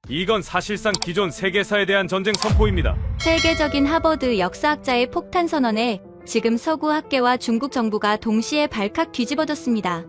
이건 사실상 기존 세계사에 대한 전쟁 선포입니다. 세계적인 하버드 역사학자의 폭탄 선언에 지금 서구 학계와 중국 정부가 동시에 발칵 뒤집어졌습니다.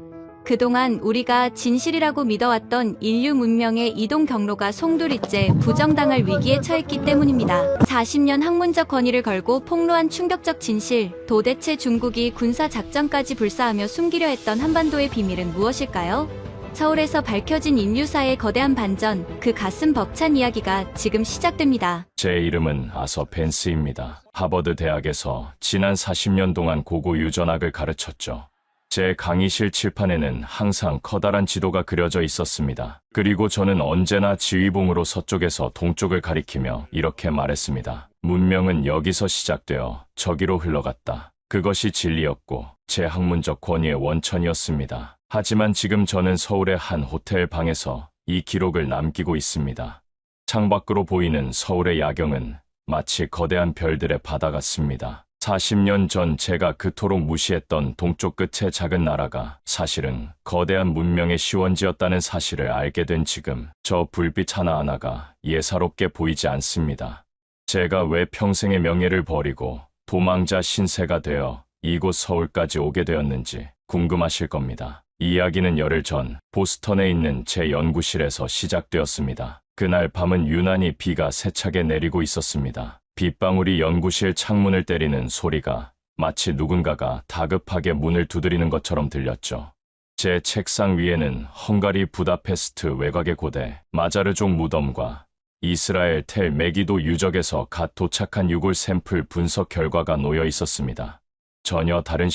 그동안 우리가 진실이라고 믿어왔던 인류 문명의 이동 경로가 송두리째 부정당할 위기에 처했기 때문입니다. 40년 학문적 권위를 걸고 폭로한 충격적 진실, 도대체 중국이 군사작전까지 불사하며 숨기려 했던 한반도의 비밀은 무엇일까요? 서울에서 밝혀진 인류사의 거대한 반전, 그 가슴 벅찬 이야기가 지금 시작됩니다. 제 이름은 아서 벤스입니다. 하버드 대학에서 지난 40년 동안 고고 유전학을 가르쳤죠. 제 강의실 칠판에는 항상 커다란 지도가 그려져 있었습니다. 그리고 저는 언제나 지휘봉으로 서쪽에서 동쪽을 가리키며 이렇게 말했습니다. 문명은 여기서 시작되어 저기로 흘러갔다. 그것이 진리였고 제 학문적 권위의 원천이었습니다. 하지만 지금 저는 서울의 한 호텔 방에서 이 기록을 남기고 있습니다. 창밖으로 보이는 서울의 야경은 마치 거대한 별들의 바다 같습니다. 40년 전 제가 그토록 무시했던 동쪽 끝의 작은 나라가 사실은 거대한 문명의 시원지였다는 사실을 알게 된 지금, 저 불빛 하나하나가 예사롭게 보이지 않습니다. 제가 왜 평생의 명예를 버리고 도망자 신세가 되어 이곳 서울까지 오게 되었는지 궁금하실 겁니다. 이야기는 열흘 전 보스턴에 있는 제 연구실에서 시작되었습니다. 그날 밤은 유난히 비가 세차게 내리고 있었습니다. 빗방울이 연구실 창문을 때리는 소리가 마치 누군가가 다급하게 문을 두드리는 것처럼 들렸죠. 제 책상 위에는 헝가리 부다페스트 외곽의 고대 마자르족 무덤과 이스라엘 텔 메기도 유적에서 갓 도착한 유골 샘플 분석 결과가 놓여 있었습니다. 전혀 다른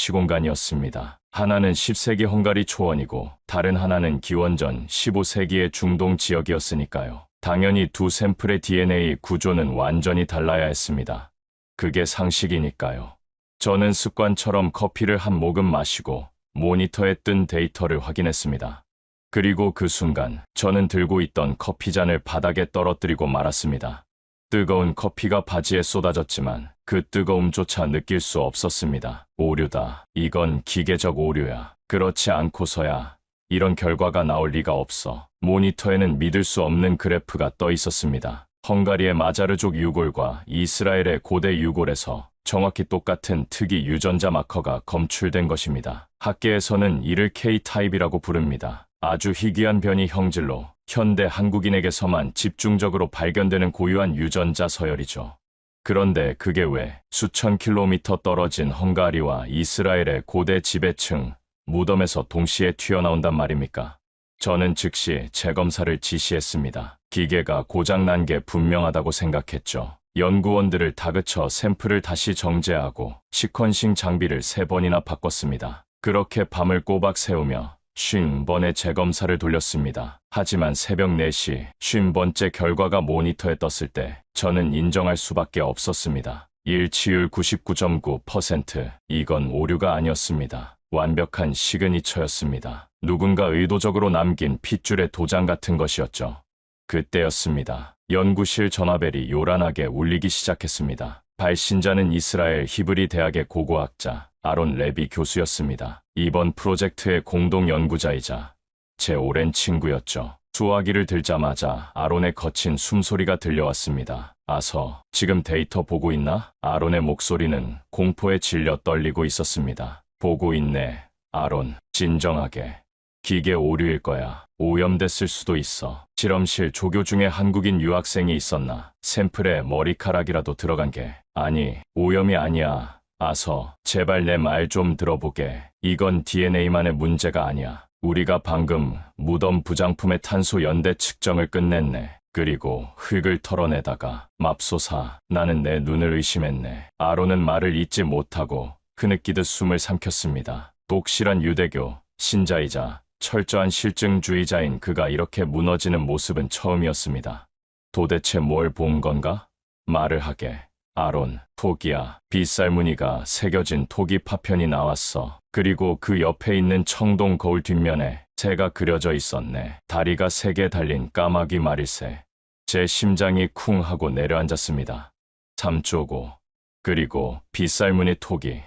시공간이었습니다. 하나는 10세기 헝가리 초원이고 다른 하나는 기원전 15세기의 중동 지역이었으니까요. 당연히 두 샘플의 DNA 구조는 완전히 달라야 했습니다. 그게 상식이니까요. 저는 습관처럼 커피를 한 모금 마시고 모니터에 뜬 데이터를 확인했습니다. 그리고 그 순간 저는 들고 있던 커피잔을 바닥에 떨어뜨리고 말았습니다. 뜨거운 커피가 바지에 쏟아졌지만 그 뜨거움조차 느낄 수 없었습니다. 오류다. 이건 기계적 오류야. 그렇지 않고서야 이런 결과가 나올 리가 없어. 모니터에는 믿을 수 없는 그래프가 떠 있었습니다. 헝가리의 마자르족 유골과 이스라엘의 고대 유골에서 정확히 똑같은 특이 유전자 마커가 검출된 것입니다. 학계에서는 이를 K타입이라고 부릅니다. 아주 희귀한 변이 형질로 현대 한국인에게서만 집중적으로 발견되는 고유한 유전자 서열이죠. 그런데 그게 왜 수천 킬로미터 떨어진 헝가리와 이스라엘의 고대 지배층 무덤에서 동시에 튀어나온단 말입니까? 저는 즉시 재검사를 지시했습니다. 기계가 고장난 게 분명하다고 생각했죠. 연구원들을 다그쳐 샘플을 다시 정제하고 시퀀싱 장비를 3번이나 바꿨습니다. 그렇게 밤을 꼬박 새우며 50번의 재검사를 돌렸습니다. 하지만 새벽 4시 50번째 결과가 모니터에 떴을 때 저는 인정할 수밖에 없었습니다. 일치율 99.9%. 이건 오류가 아니었습니다. 완벽한 시그니처였습니다. 누군가 의도적으로 남긴 핏줄의 도장 같은 것이었죠. 그때였습니다. 연구실 전화벨이 요란하게 울리기 시작했습니다. 발신자는 이스라엘 히브리 대학의 고고학자 아론 레비 교수였습니다. 이번 프로젝트의 공동 연구자이자 제 오랜 친구였죠. 수화기를 들자마자 아론의 거친 숨소리가 들려왔습니다. 아서, 지금 데이터 보고 있나? 아론의 목소리는 공포에 질려 떨리고 있었습니다. 보고 있네, 아론. 진정하게. 기계 오류일 거야. 오염됐을 수도 있어. 실험실 조교 중에 한국인 유학생이 있었나? 샘플에 머리카락이라도 들어간 게. 아니, 오염이 아니야. 아서, 제발 내 말 좀 들어보게. 이건 DNA만의 문제가 아니야. 우리가 방금 무덤 부장품의 탄소 연대 측정을 끝냈네. 그리고 흙을 털어내다가 맙소사, 나는 내 눈을 의심했네. 아론은 말을 잇지 못하고 흐느끼듯 숨을 삼켰습니다. 독실한 유대교 신자이자 철저한 실증주의자인 그가 이렇게 무너지는 모습은 처음이었습니다. 도대체 뭘 본 건가? 말을 하게. 아론, 토기야. 빗살 무늬가 새겨진 토기 파편이 나왔어. 그리고 그 옆에 있는 청동 거울 뒷면에 새가 그려져 있었네. 다리가 3개 달린 까마귀 말일새. 제 심장이 쿵 하고 내려앉았습니다. 삼조고. 그리고 빗살 무늬 토기.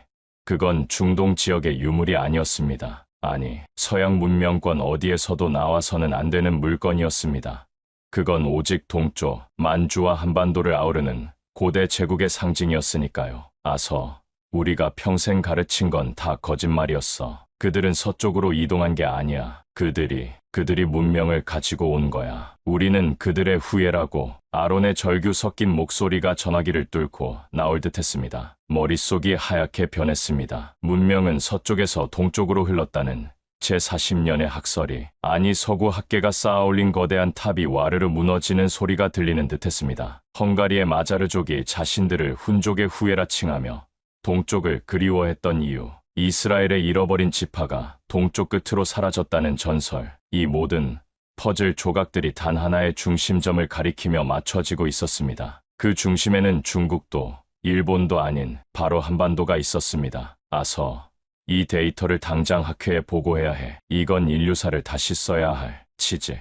그건 중동 지역의 유물이 아니었습니다. 아니, 서양 문명권 어디에서도 나와서는 안 되는 물건이었습니다. 그건 오직 동쪽, 만주와 한반도를 아우르는 고대 제국의 상징이었으니까요. 아서, 우리가 평생 가르친 건 다 거짓말이었어. 그들은 서쪽으로 이동한 게 아니야. 그들이 문명을 가지고 온 거야. 우리는 그들의 후예라고. 아론의 절규 섞인 목소리가 전화기를 뚫고 나올 듯 했습니다. 머릿속이 하얗게 변했습니다. 문명은 서쪽에서 동쪽으로 흘렀다는 제40년의 학설이, 아니 서구 학계가 쌓아올린 거대한 탑이 와르르 무너지는 소리가 들리는 듯 했습니다. 헝가리의 마자르족이 자신들을 훈족의 후예라 칭하며 동쪽을 그리워했던 이유, 이스라엘의 잃어버린 지파가 동쪽 끝으로 사라졌다는 전설, 이 모든 퍼즐 조각들이 단 하나의 중심점을 가리키며 맞춰지고 있었습니다. 그 중심에는 중국도, 일본도 아닌 바로 한반도가 있었습니다. 아서, 이 데이터를 당장 학회에 보고해야 해. 이건 인류사를 다시 써야 할. 치지.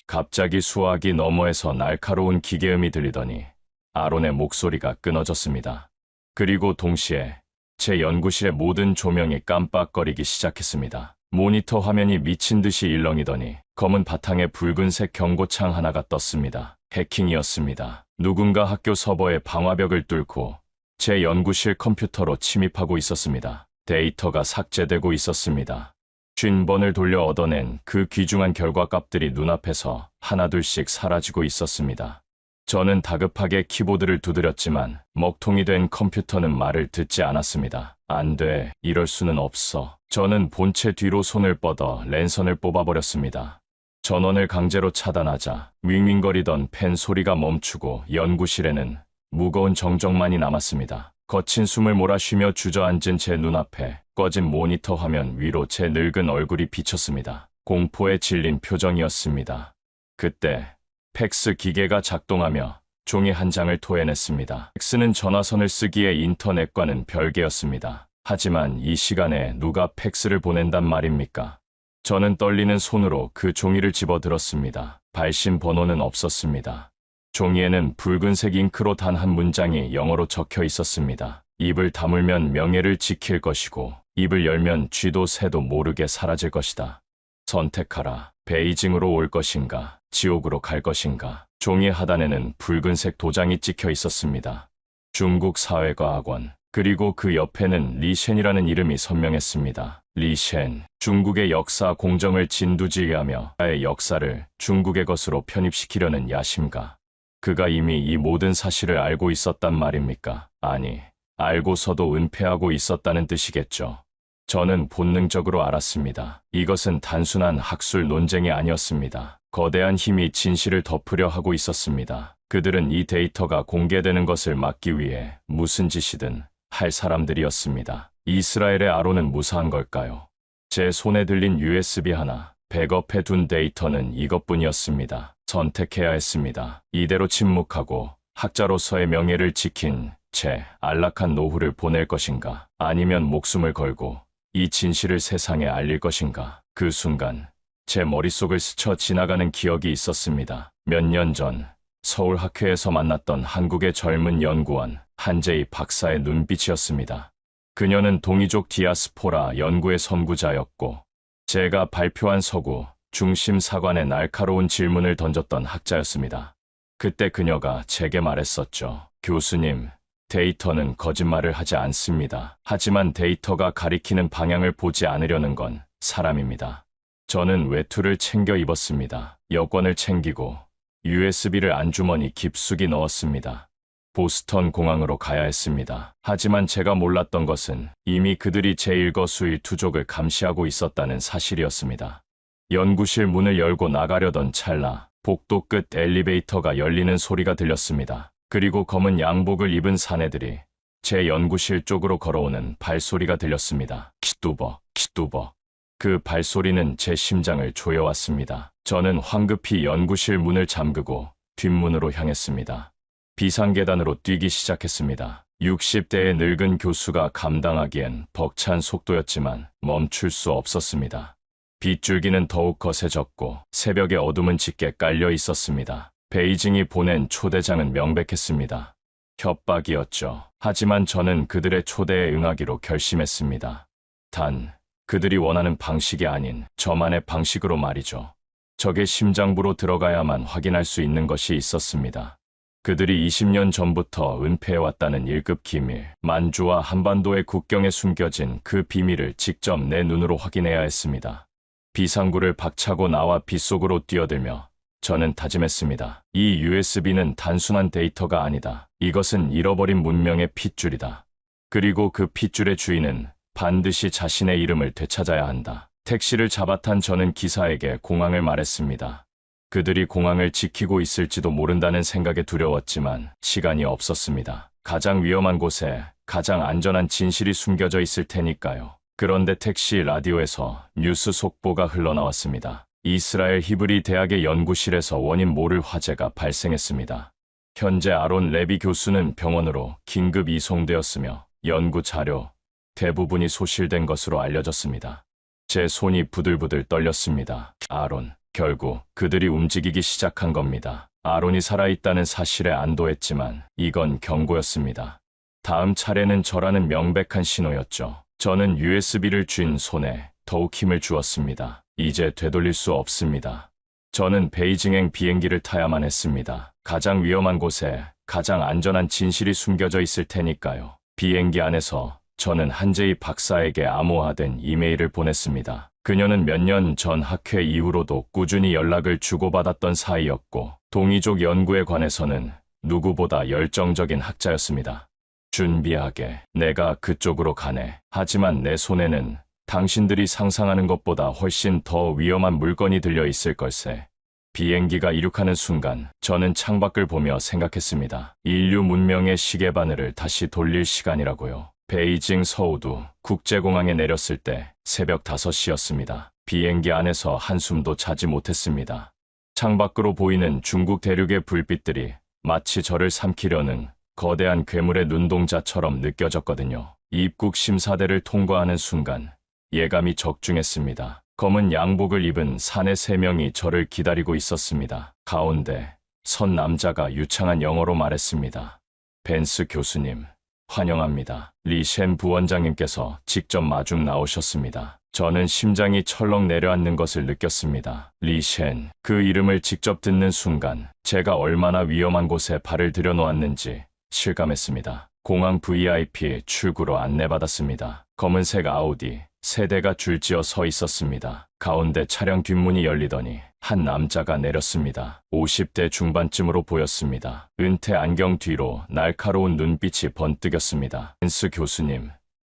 갑자기 수화기 너머에서 날카로운 기계음이 들리더니 아론의 목소리가 끊어졌습니다. 그리고 동시에 제 연구실의 모든 조명이 깜빡거리기 시작했습니다. 모니터 화면이 미친 듯이 일렁이더니 검은 바탕에 붉은색 경고창 하나가 떴습니다. 해킹이었습니다. 누군가 학교 서버의 방화벽을 뚫고 제 연구실 컴퓨터로 침입하고 있었습니다. 데이터가 삭제되고 있었습니다. 50번을 돌려 얻어낸 그 귀중한 결과값들이 눈앞에서 하나둘씩 사라지고 있었습니다. 저는 다급하게 키보드를 두드렸지만 먹통이 된 컴퓨터는 말을 듣지 않았습니다. 안 돼, 이럴 수는 없어. 저는 본체 뒤로 손을 뻗어 랜선을 뽑아버렸습니다. 전원을 강제로 차단하자 윙윙거리던 펜 소리가 멈추고 연구실에는 무거운 정적만이 남았습니다. 거친 숨을 몰아쉬며 주저앉은 제 눈앞에 꺼진 모니터 화면 위로 제 늙은 얼굴이 비쳤습니다. 공포에 질린 표정이었습니다. 그때 팩스 기계가 작동하며 종이 한 장을 토해냈습니다. 팩스는 전화선을 쓰기에 인터넷과는 별개였습니다. 하지만 이 시간에 누가 팩스를 보낸단 말입니까? 저는 떨리는 손으로 그 종이를 집어들었습니다. 발신 번호는 없었습니다. 종이에는 붉은색 잉크로 단 한 문장이 영어로 적혀 있었습니다. 입을 다물면 명예를 지킬 것이고 입을 열면 쥐도 새도 모르게 사라질 것이다. 선택하라. 베이징으로 올 것인가, 지옥으로 갈 것인가. 종이 하단에는 붉은색 도장이 찍혀 있었습니다. 중국 사회과학원. 그리고 그 옆에는 리셴이라는 이름이 선명했습니다. 리셴. 중국의 역사 공정을 진두지휘하며 나의 역사를 중국의 것으로 편입시키려는 야심가. 그가 이미 이 모든 사실을 알고 있었단 말입니까? 아니, 알고서도 은폐하고 있었다는 뜻이겠죠. 저는 본능적으로 알았습니다. 이것은 단순한 학술 논쟁이 아니었습니다. 거대한 힘이 진실을 덮으려 하고 있었습니다. 그들은 이 데이터가 공개되는 것을 막기 위해 무슨 짓이든 할 사람들이었습니다. 이스라엘의 아론은 무사한 걸까요? 제 손에 들린 USB 하나, 백업해 둔 데이터는 이것뿐이었습니다. 선택해야 했습니다. 이대로 침묵하고 학자로서의 명예를 지킨 제 안락한 노후를 보낼 것인가, 아니면 목숨을 걸고 이 진실을 세상에 알릴 것인가. 그 순간 제 머릿속을 스쳐 지나가는 기억이 있었습니다. 몇 년 전 서울 학회에서 만났던 한국의 젊은 연구원 한재희 박사의 눈빛이었습니다. 그녀는 동이족 디아스포라 연구의 선구자였고 제가 발표한 서구 중심 사관에 날카로운 질문을 던졌던 학자였습니다. 그때 그녀가 제게 말했었죠. 교수님, 데이터는 거짓말을 하지 않습니다. 하지만 데이터가 가리키는 방향을 보지 않으려는 건 사람입니다. 저는 외투를 챙겨 입었습니다. 여권을 챙기고 USB를 안주머니 깊숙이 넣었습니다. 보스턴 공항으로 가야 했습니다. 하지만 제가 몰랐던 것은 이미 그들이 제1거수일투족을 감시하고 있었다는 사실이었습니다. 연구실 문을 열고 나가려던 찰나 복도 끝 엘리베이터가 열리는 소리가 들렸습니다. 그리고 검은 양복을 입은 사내들이 제 연구실 쪽으로 걸어오는 발소리가 들렸습니다. 키뚜버. 그 발소리는 제 심장을 조여왔습니다. 저는 황급히 연구실 문을 잠그고 뒷문으로 향했습니다. 비상계단으로 뛰기 시작했습니다. 60대의 늙은 교수가 감당하기엔 벅찬 속도였지만 멈출 수 없었습니다. 빗줄기는 더욱 거세졌고 새벽의 어둠은 짙게 깔려 있었습니다. 베이징이 보낸 초대장은 명백했습니다. 협박이었죠. 하지만 저는 그들의 초대에 응하기로 결심했습니다. 단, 그들이 원하는 방식이 아닌 저만의 방식으로 말이죠. 적의 심장부로 들어가야만 확인할 수 있는 것이 있었습니다. 그들이 20년 전부터 은폐해왔다는 1급 기밀, 만주와 한반도의 국경에 숨겨진 그 비밀을 직접 내 눈으로 확인해야 했습니다. 비상구를 박차고 나와 빗속으로 뛰어들며 저는 다짐했습니다. 이 USB는 단순한 데이터가 아니다. 이것은 잃어버린 문명의 핏줄이다. 그리고 그 핏줄의 주인은 반드시 자신의 이름을 되찾아야 한다. 택시를 잡아탄 저는 기사에게 공항을 말했습니다. 그들이 공항을 지키고 있을지도 모른다는 생각에 두려웠지만 시간이 없었습니다. 가장 위험한 곳에 가장 안전한 진실이 숨겨져 있을 테니까요. 그런데 택시 라디오에서 뉴스 속보가 흘러나왔습니다. 이스라엘 히브리 대학의 연구실에서 원인 모를 화재가 발생했습니다. 현재 아론 레비 교수는 병원으로 긴급 이송되었으며 연구 자료 대부분이 소실된 것으로 알려졌습니다. 제 손이 부들부들 떨렸습니다. 아론, 결국 그들이 움직이기 시작한 겁니다. 아론이 살아있다는 사실에 안도했지만 이건 경고였습니다. 다음 차례는 저라는 명백한 신호였죠. 저는 USB를 쥔 손에 더욱 힘을 주었습니다. 이제 되돌릴 수 없습니다. 저는 베이징행 비행기를 타야만 했습니다. 가장 위험한 곳에 가장 안전한 진실이 숨겨져 있을 테니까요. 비행기 안에서 저는 한재희 박사에게 암호화된 이메일을 보냈습니다. 그녀는 몇 년 전 학회 이후로도 꾸준히 연락을 주고받았던 사이였고 동이족 연구에 관해서는 누구보다 열정적인 학자였습니다. 준비하게, 내가 그쪽으로 가네. 하지만 내 손에는 당신들이 상상하는 것보다 훨씬 더 위험한 물건이 들려 있을 걸세. 비행기가 이륙하는 순간 저는 창밖을 보며 생각했습니다. 인류 문명의 시계바늘을 다시 돌릴 시간이라고요. 베이징 서우두 국제공항에 내렸을 때 새벽 5시였습니다. 비행기 안에서 한숨도 자지 못했습니다. 창밖으로 보이는 중국 대륙의 불빛들이 마치 저를 삼키려는 거대한 괴물의 눈동자처럼 느껴졌거든요. 입국 심사대를 통과하는 순간 예감이 적중했습니다. 검은 양복을 입은 사내 3명이 저를 기다리고 있었습니다. 가운데 선 남자가 유창한 영어로 말했습니다. 벤스 교수님, 환영합니다. 리셴 부원장님께서 직접 마중 나오셨습니다. 저는 심장이 철렁 내려앉는 것을 느꼈습니다. 리셴, 그 이름을 직접 듣는 순간 제가 얼마나 위험한 곳에 발을 들여놓았는지 실감했습니다. 공항 VIP 출구로 안내받았습니다. 검은색 아우디 3대가 줄지어 서 있었습니다. 가운데 차량 뒷문이 열리더니 한 남자가 내렸습니다. 50대 중반쯤으로 보였습니다. 은퇴 안경 뒤로 날카로운 눈빛이 번뜩였습니다. 벤스 교수님,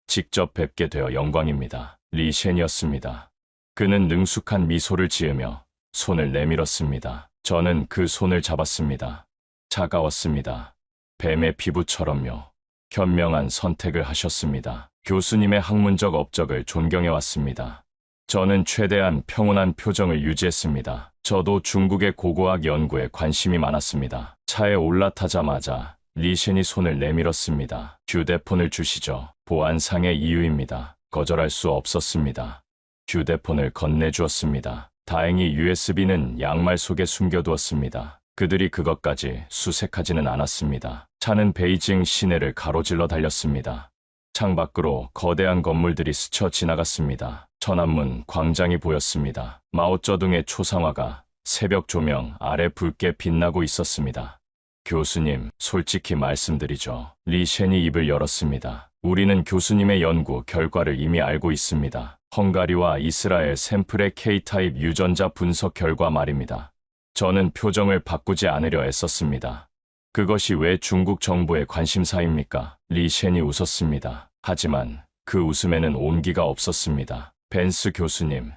직접 뵙게 되어 영광입니다. 리셴이었습니다. 그는 능숙한 미소를 지으며 손을 내밀었습니다. 저는 그 손을 잡았습니다. 차가웠습니다. 뱀의 피부처럼요. 현명한 선택을 하셨습니다. 교수님의 학문적 업적을 존경해왔습니다. 저는 최대한 평온한 표정을 유지했습니다. 저도 중국의 고고학 연구에 관심이 많았습니다. 차에 올라타자마자 리셴이 손을 내밀었습니다. 휴대폰을 주시죠. 보안상의 이유입니다. 거절할 수 없었습니다. 휴대폰을 건네주었습니다. 다행히 USB는 양말 속에 숨겨두었습니다. 그들이 그것까지 수색하지는 않았습니다. 차는 베이징 시내를 가로질러 달렸습니다. 창밖으로 거대한 건물들이 스쳐 지나갔습니다. 천안문 광장이 보였습니다. 마오쩌둥의 초상화가 새벽 조명 아래 붉게 빛나고 있었습니다. 교수님, 솔직히 말씀드리죠. 리셴이 입을 열었습니다. 우리는 교수님의 연구 결과를 이미 알고 있습니다. 헝가리와 이스라엘 샘플의 K타입 유전자 분석 결과 말입니다. 저는 표정을 바꾸지 않으려 애썼습니다. 그것이 왜 중국 정부의 관심사입니까? 리셴이 웃었습니다. 하지만 그 웃음에는 온기가 없었습니다. 벤스 교수님,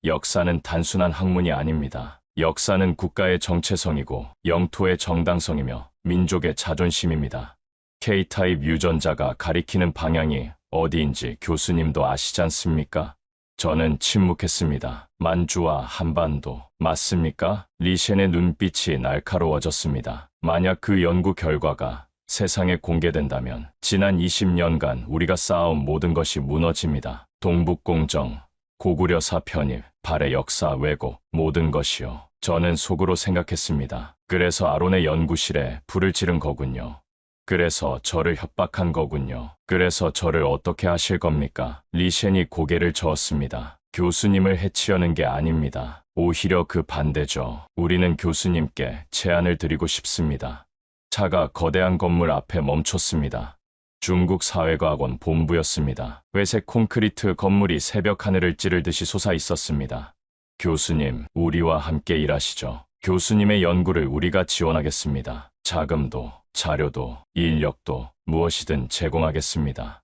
역사는 단순한 학문이 아닙니다. 역사는 국가의 정체성이고 영토의 정당성이며 민족의 자존심입니다. K타입 유전자가 가리키는 방향이 어디인지 교수님도 아시지 않습니까? 저는 침묵했습니다. 만주와 한반도, 맞습니까? 리셴의 눈빛이 날카로워졌습니다. 만약 그 연구 결과가 세상에 공개된다면 지난 20년간 우리가 쌓아온 모든 것이 무너집니다. 동북공정, 고구려사 편입, 발해 역사 왜곡, 모든 것이요. 저는 속으로 생각했습니다. 그래서 아론의 연구실에 불을 지른 거군요. 그래서 저를 협박한 거군요. 그래서 저를 어떻게 하실 겁니까? 리셴이 고개를 저었습니다. 교수님을 해치려는 게 아닙니다. 오히려 그 반대죠. 우리는 교수님께 제안을 드리고 싶습니다. 차가 거대한 건물 앞에 멈췄습니다. 중국 사회과학원 본부였습니다. 회색 콘크리트 건물이 새벽 하늘을 찌르듯이 솟아 있었습니다. 교수님, 우리와 함께 일하시죠. 교수님의 연구를 우리가 지원하겠습니다. 자금도, 자료도, 인력도 무엇이든 제공하겠습니다.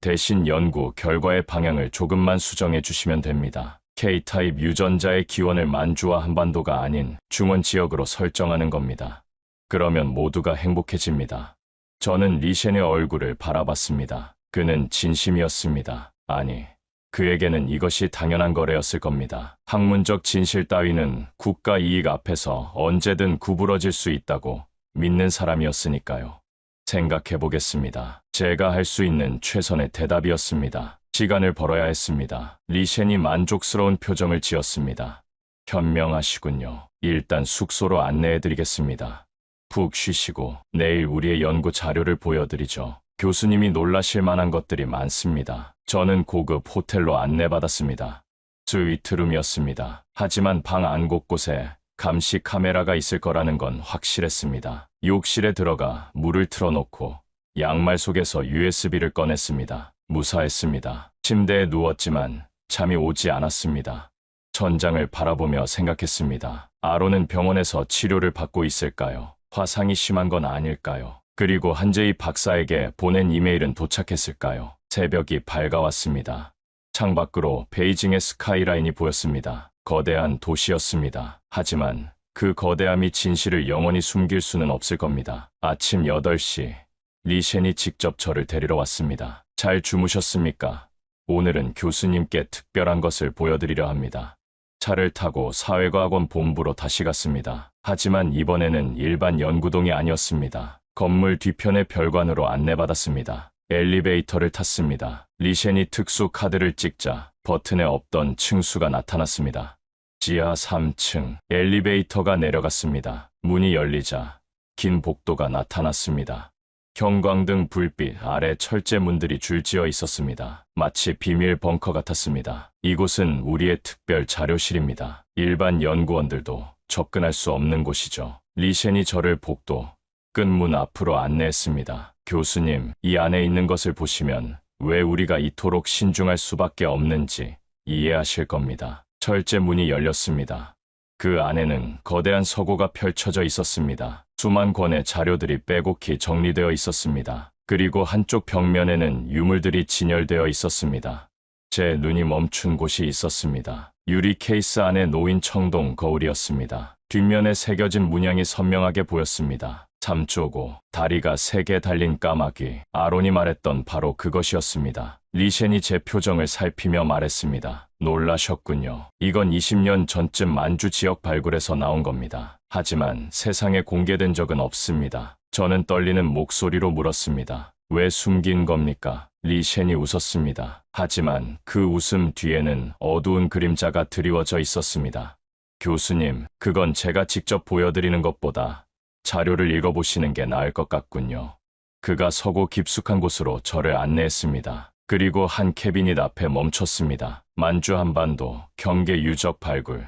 대신 연구 결과의 방향을 조금만 수정해 주시면 됩니다. K타입 유전자의 기원을 만주와 한반도가 아닌 중원 지역으로 설정하는 겁니다. 그러면 모두가 행복해집니다. 저는 리셴의 얼굴을 바라봤습니다. 그는 진심이었습니다. 아니, 그에게는 이것이 당연한 거래였을 겁니다. 학문적 진실 따위는 국가 이익 앞에서 언제든 구부러질 수 있다고 믿는 사람이었으니까요. 생각해 보겠습니다. 제가 할 수 있는 최선의 대답이었습니다. 시간을 벌어야 했습니다. 리셴이 만족스러운 표정을 지었습니다. 현명하시군요. 일단 숙소로 안내해드리겠습니다. 푹 쉬시고 내일 우리의 연구 자료를 보여드리죠. 교수님이 놀라실 만한 것들이 많습니다. 저는 고급 호텔로 안내받았습니다. 스위트룸이었습니다. 하지만 방 안 곳곳에 감시 카메라가 있을 거라는 건 확실했습니다. 욕실에 들어가 물을 틀어놓고 양말 속에서 USB를 꺼냈습니다. 무사했습니다. 침대에 누웠지만 잠이 오지 않았습니다. 천장을 바라보며 생각했습니다. 아론은 병원에서 치료를 받고 있을까요? 화상이 심한 건 아닐까요? 그리고 한제이 박사에게 보낸 이메일은 도착했을까요? 새벽이 밝아왔습니다. 창밖으로 베이징의 스카이라인이 보였습니다. 거대한 도시였습니다. 하지만 그 거대함이 진실을 영원히 숨길 수는 없을 겁니다. 아침 8시, 리셴이 직접 저를 데리러 왔습니다. 잘 주무셨습니까? 오늘은 교수님께 특별한 것을 보여드리려 합니다. 차를 타고 사회과학원 본부로 다시 갔습니다. 하지만 이번에는 일반 연구동이 아니었습니다. 건물 뒤편의 별관으로 안내받았습니다. 엘리베이터를 탔습니다. 리셴이 특수 카드를 찍자 버튼에 없던 층수가 나타났습니다. 지하 3층, 엘리베이터가 내려갔습니다. 문이 열리자 긴 복도가 나타났습니다. 형광등 불빛 아래 철제문들이 줄지어 있었습니다. 마치 비밀 벙커 같았습니다. 이곳은 우리의 특별 자료실입니다. 일반 연구원들도 접근할 수 없는 곳이죠. 리셴이 저를 복도 끝문 앞으로 안내했습니다. 교수님, 이 안에 있는 것을 보시면 왜 우리가 이토록 신중할 수밖에 없는지 이해하실 겁니다. 철제문이 열렸습니다. 그 안에는 거대한 서고가 펼쳐져 있었습니다. 수만 권의 자료들이 빼곡히 정리되어 있었습니다. 그리고 한쪽 벽면에는 유물들이 진열되어 있었습니다. 제 눈이 멈춘 곳이 있었습니다. 유리 케이스 안에 놓인 청동 거울이었습니다. 뒷면에 새겨진 문양이 선명하게 보였습니다. 참조고, 다리가 3개 달린 까마귀, 아론이 말했던 바로 그것이었습니다. 리셴이 제 표정을 살피며 말했습니다. 놀라셨군요. 이건 20년 전쯤 만주 지역 발굴에서 나온 겁니다. 하지만 세상에 공개된 적은 없습니다. 저는 떨리는 목소리로 물었습니다. 왜 숨긴 겁니까? 리셴이 웃었습니다. 하지만 그 웃음 뒤에는 어두운 그림자가 드리워져 있었습니다. 교수님, 그건 제가 직접 보여드리는 것보다 자료를 읽어보시는 게 나을 것 같군요. 그가 서고 깊숙한 곳으로 저를 안내했습니다. 그리고 한 캐비닛 앞에 멈췄습니다. 만주 한반도 경계 유적 발굴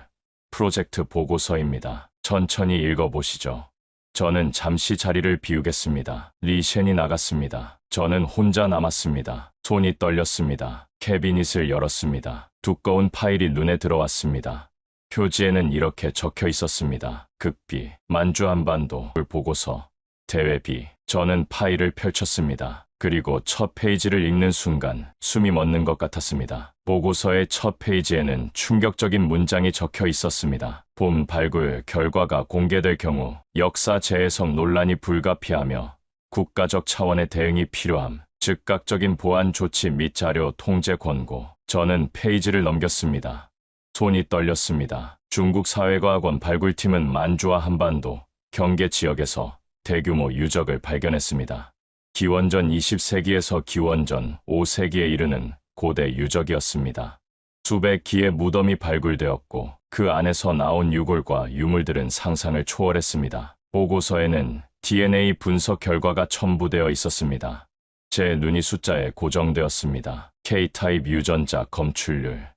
프로젝트 보고서입니다. 천천히 읽어보시죠. 저는 잠시 자리를 비우겠습니다. 리셴이 나갔습니다. 저는 혼자 남았습니다. 손이 떨렸습니다. 캐비닛을 열었습니다. 두꺼운 파일이 눈에 들어왔습니다. 표지에는 이렇게 적혀 있었습니다. 극비, 만주 한반도 보고서, 대회비. 저는 파일을 펼쳤습니다. 그리고 첫 페이지를 읽는 순간 숨이 멎는 것 같았습니다. 보고서의 첫 페이지에는 충격적인 문장이 적혀 있었습니다. 본 발굴 결과가 공개될 경우 역사 재해석 논란이 불가피하며 국가적 차원의 대응이 필요함. 즉각적인 보안 조치 및 자료 통제 권고. 저는 페이지를 넘겼습니다. 손이 떨렸습니다. 중국 사회과학원 발굴팀은 만주와 한반도, 경계 지역에서 대규모 유적을 발견했습니다. 기원전 20세기에서 기원전 5세기에 이르는 고대 유적이었습니다. 수백 기의 무덤이 발굴되었고 그 안에서 나온 유골과 유물들은 상상을 초월했습니다. 보고서에는 DNA 분석 결과가 첨부되어 있었습니다. 제 눈이 숫자에 고정되었습니다. K타입 유전자 검출률